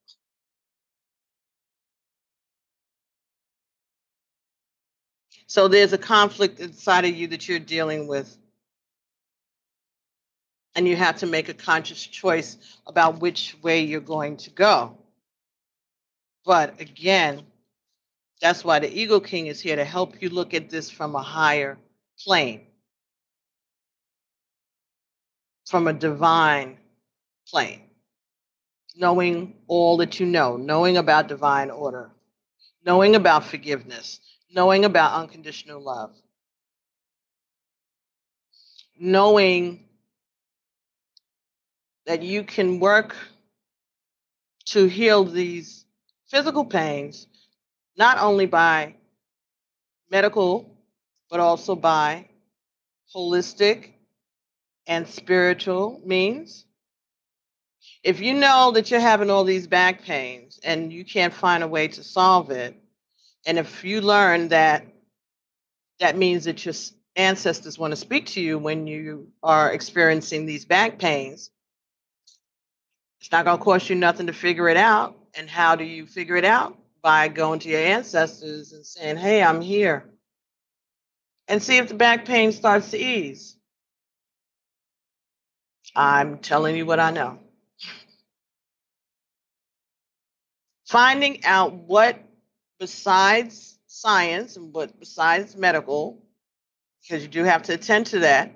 So there's a conflict inside of you that you're dealing with. And you have to make a conscious choice about which way you're going to go. But again, that's why the Ego King is here, to help you look at this from a higher plane, from a divine plane, knowing all that you know, knowing about divine order, knowing about forgiveness, knowing about unconditional love, knowing that you can work to heal these physical pains, not only by medical, but also by holistic and spiritual means. If you know that you're having all these back pains and you can't find a way to solve it, and if you learn that That means that your ancestors want to speak to you when you are experiencing these back pains. It's not going to cost you nothing to figure it out. And how do you figure it out? By going to your ancestors and saying, hey, I'm here. And see if the back pain starts to ease. I'm telling you what I know. Finding out what besides science and what besides medical, because you do have to attend to that,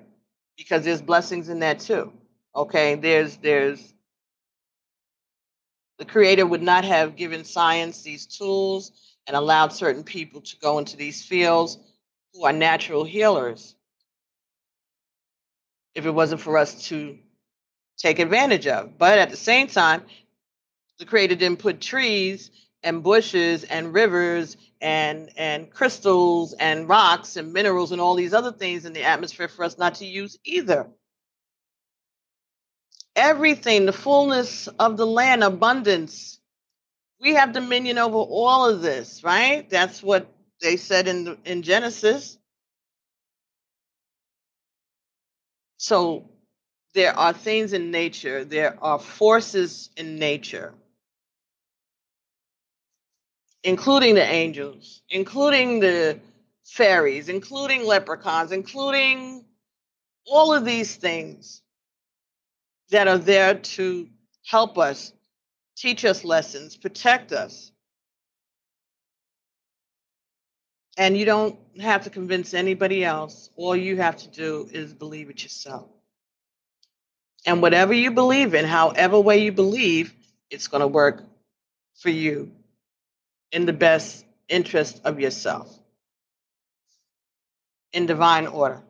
because there's blessings in that too. Okay, there's the creator would not have given science these tools and allowed certain people to go into these fields who are natural healers if it wasn't for us to take advantage of. But at the same time, the creator didn't put trees and bushes and rivers and crystals and rocks and minerals and all these other things in the atmosphere for us not to use either. Everything, the fullness of the land, abundance. We have dominion over all of this, right? That's what they said in Genesis. So there are things in nature, there are forces in nature, including the angels, including the fairies, including leprechauns, including all of these things that are there to help us, teach us lessons, protect us. And you don't have to convince anybody else. All you have to do is believe it yourself. And whatever you believe in, however way you believe, it's going to work for you in the best interest of yourself, in divine order.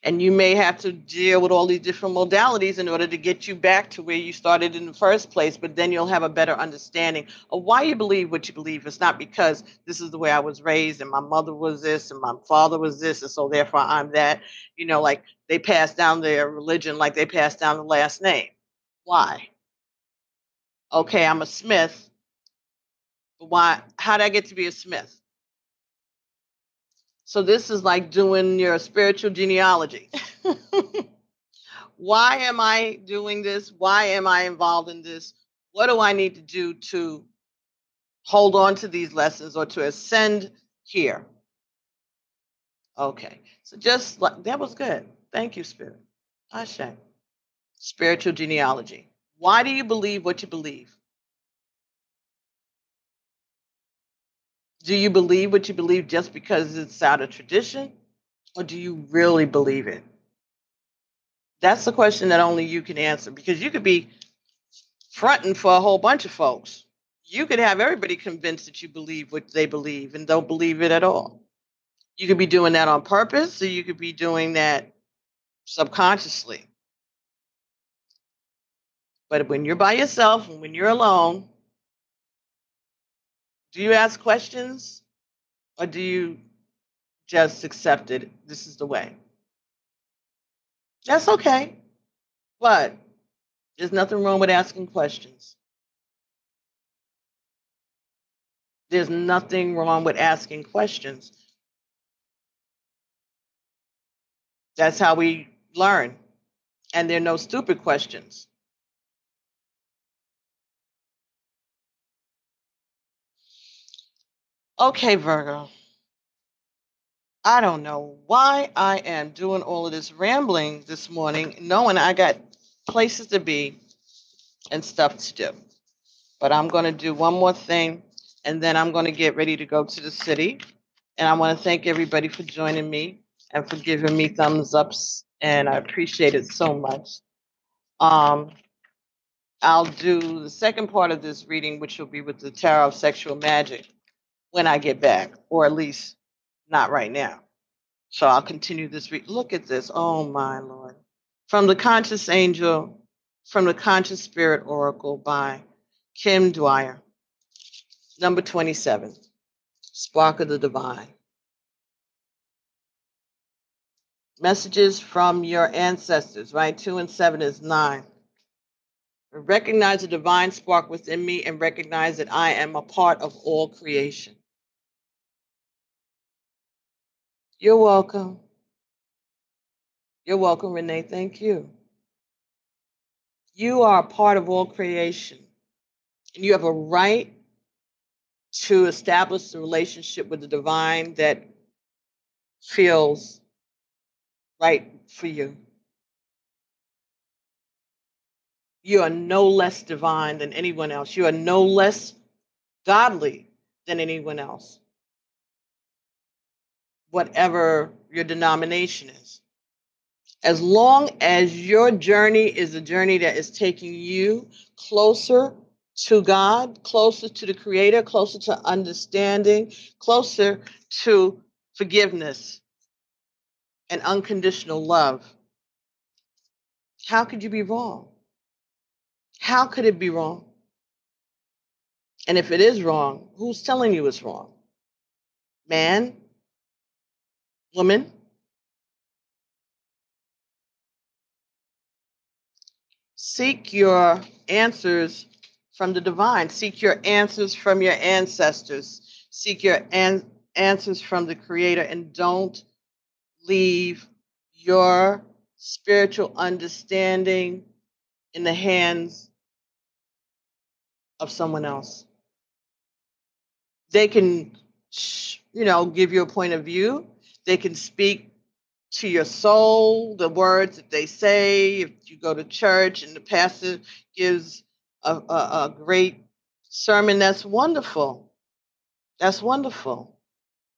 And you may have to deal with all these different modalities in order to get you back to where you started in the first place, but then you'll have a better understanding of why you believe what you believe. It's not because this is the way I was raised and my mother was this and my father was this, and so therefore I'm that. You know, like they pass down their religion like they pass down the last name. Why? Okay, I'm a Smith. But why? How did I get to be a Smith? So this is like doing your spiritual genealogy. Why am I doing this? Why am I involved in this? What do I need to do to hold on to these lessons or to ascend here? Okay, so just like that was good. Thank you, Spirit. Ashe. Spiritual genealogy. Why do you believe what you believe? Do you believe what you believe just because it's out of tradition? Or do you really believe it? That's the question that only you can answer, because you could be fronting for a whole bunch of folks. You could have everybody convinced that you believe what they believe and don't believe it at all. You could be doing that on purpose, or you could be doing that subconsciously. But when you're by yourself and when you're alone, do you ask questions or do you just accept it? This is the way. That's okay. But there's nothing wrong with asking questions. There's nothing wrong with asking questions. That's how we learn. And there are no stupid questions. Okay, Virgo. I don't know why I am doing all of this rambling this morning, knowing I got places to be and stuff to do. But I'm going to do one more thing, and then I'm going to get ready to go to the city. And I want to thank everybody for joining me and for giving me thumbs ups, and I appreciate it so much. I'll do the second part of this reading, which will be with the Tarot of Sexual Magic, when I get back, or at least not right now. So I'll continue this. Look at this. Oh, my Lord. From the Conscious Angel, from the Conscious Spirit Oracle by Kim Dwyer. Number 27, Spark of the Divine. Messages from your ancestors, right? 2 and 7 is 9. Recognize the divine spark within me and recognize that I am a part of all creation. You're welcome. You're welcome, Renee. Thank you. You are a part of all creation, and you have a right to establish a relationship with the divine that feels right for you. You are no less divine than anyone else. You are no less godly than anyone else, whatever your denomination is. As long as your journey is a journey that is taking you closer to God, closer to the Creator, closer to understanding, closer to forgiveness and unconditional love, how could you be wrong? How could it be wrong? And if it is wrong, who's telling you it's wrong? Man, woman? Seek your answers from the divine. Seek your answers from your ancestors. Seek your answers from the Creator, and don't leave your spiritual understanding in the hands of someone else. They can, give you a point of view. They can speak to your soul, the words that they say. If you go to church and the pastor gives a great sermon, that's wonderful. That's wonderful.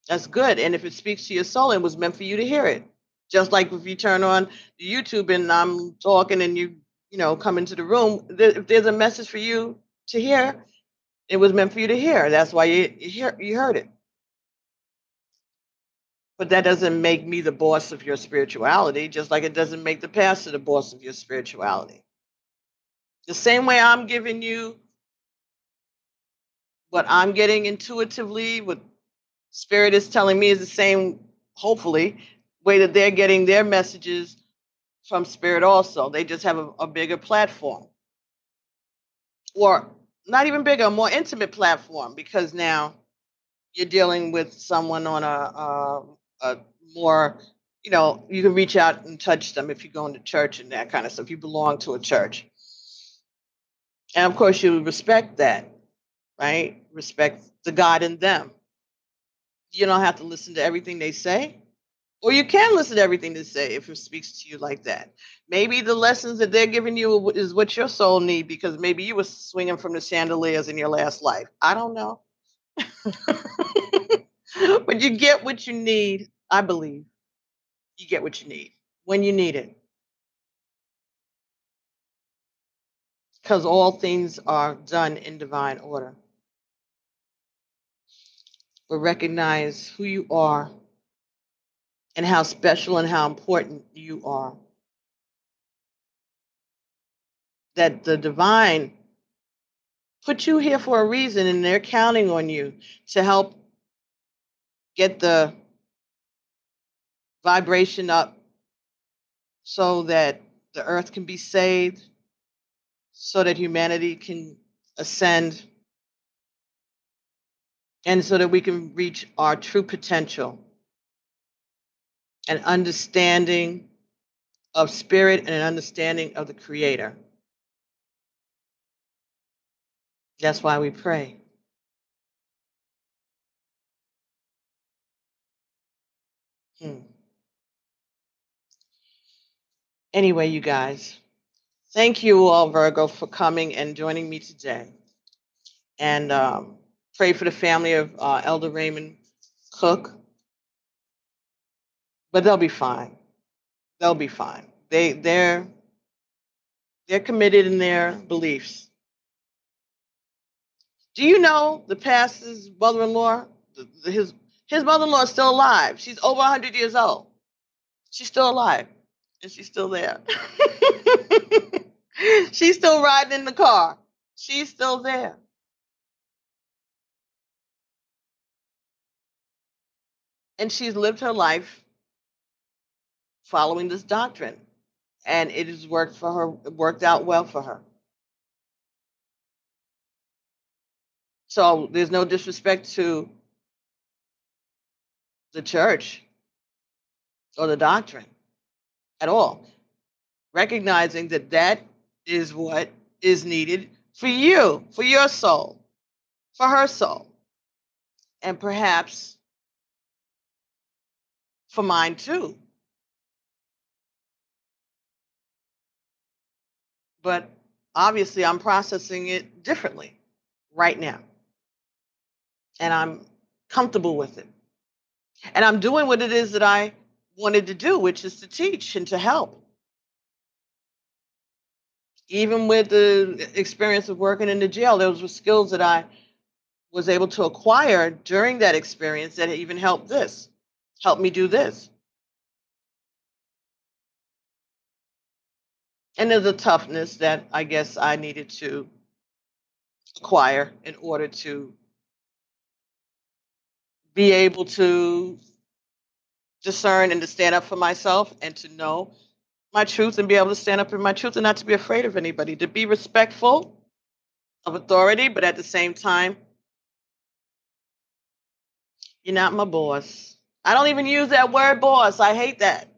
That's good. And if it speaks to your soul, it was meant for you to hear it. Just like if you turn on YouTube and I'm talking and you come into the room, if there's a message for you to hear, it was meant for you to hear. That's why you heard it. But that doesn't make me the boss of your spirituality, just like it doesn't make the pastor the boss of your spirituality. The same way I'm giving you what I'm getting intuitively, what Spirit is telling me is the same, hopefully, way that they're getting their messages from Spirit also. They just have a bigger platform. Or not even bigger, a more intimate platform, because now you're dealing with someone on a more, you can reach out and touch them if you go into church and that kind of stuff. You belong to a church. And of course, you respect that, right? Respect the God in them. You don't have to listen to everything they say, or you can listen to everything they say if it speaks to you like that. Maybe the lessons that they're giving you is what your soul needs, because maybe you were swinging from the chandeliers in your last life. I don't know. But you get what you need, I believe. You get what you need when you need it. Because all things are done in divine order. But recognize who you are and how special and how important you are. That the divine put you here for a reason, and they're counting on you to help get the vibration up so that the earth can be saved, so that humanity can ascend, and so that we can reach our true potential and understanding of Spirit and an understanding of the Creator. That's why we pray. Anyway, you guys, thank you all, Virgo, for coming and joining me today. And pray for the family of Elder Raymond Cook. But they'll be fine. They'll be fine. They're committed in their beliefs. Do you know the pastor's mother-in-law? His mother-in-law is still alive. She's over 100 years old. She's still alive, and she's still there. She's still riding in the car. She's still there. And she's lived her life following this doctrine. And it has worked for her, worked out well for her. So there's no disrespect to the church. or the doctrine at all. Recognizing that that is what is needed for you, for your soul, for her soul, and perhaps for mine too. But obviously, I'm processing it differently right now. And I'm comfortable with it. And I'm doing what it is that I wanted to do, which is to teach and to help. Even with the experience of working in the jail, those were skills that I was able to acquire during that experience that even helped me do this. And there's a toughness that I guess I needed to acquire in order to be able to discern and to stand up for myself and to know my truth and be able to stand up in my truth and not to be afraid of anybody, to be respectful of authority, but at the same time, you're not my boss. I don't even use that word boss. I hate that.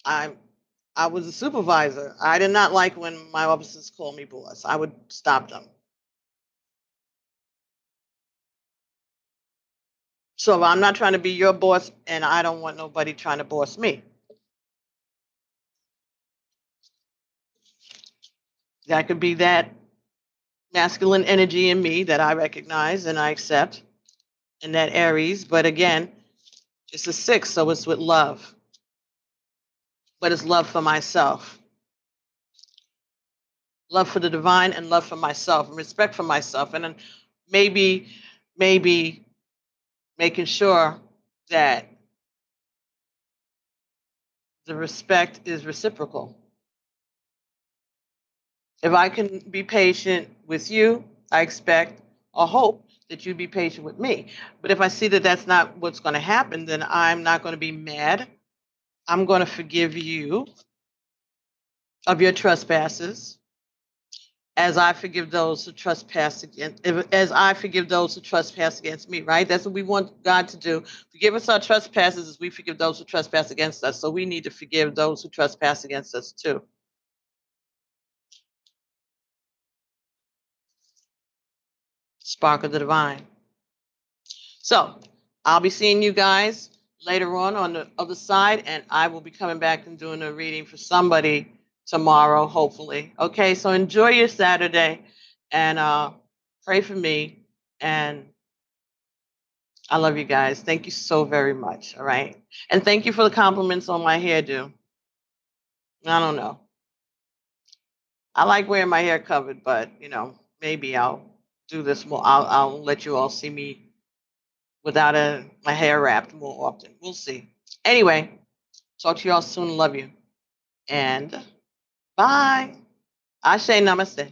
I was a supervisor. I did not like when my officers called me boss. I would stop them. So I'm not trying to be your boss, and I don't want nobody trying to boss me. That could be that masculine energy in me that I recognize and I accept, and that Aries. But again, it's a 6, so it's with love. But it's love for myself. Love for the divine and love for myself and respect for myself. And then maybe making sure that the respect is reciprocal. If I can be patient with you, I expect or hope that you be patient with me. But if I see that that's not what's going to happen, then I'm not going to be mad. I'm going to forgive you of your trespasses as I forgive those who trespass against, as I forgive those who trespass against me, right? That's what we want God to do. Forgive us our trespasses as we forgive those who trespass against us. So we need to forgive those who trespass against us too. Spark of the divine. So I'll be seeing you guys later on the other side, and I will be coming back and doing a reading for somebody tomorrow, hopefully. Okay, so enjoy your Saturday and pray for me. And I love you guys. Thank you so very much. All right. And thank you for the compliments on my hairdo. I don't know. I like wearing my hair covered, but maybe I'll do this more. I'll let you all see me without my hair wrapped more often. We'll see. Anyway, talk to you all soon. Love you. And bye. Ashe, namaste.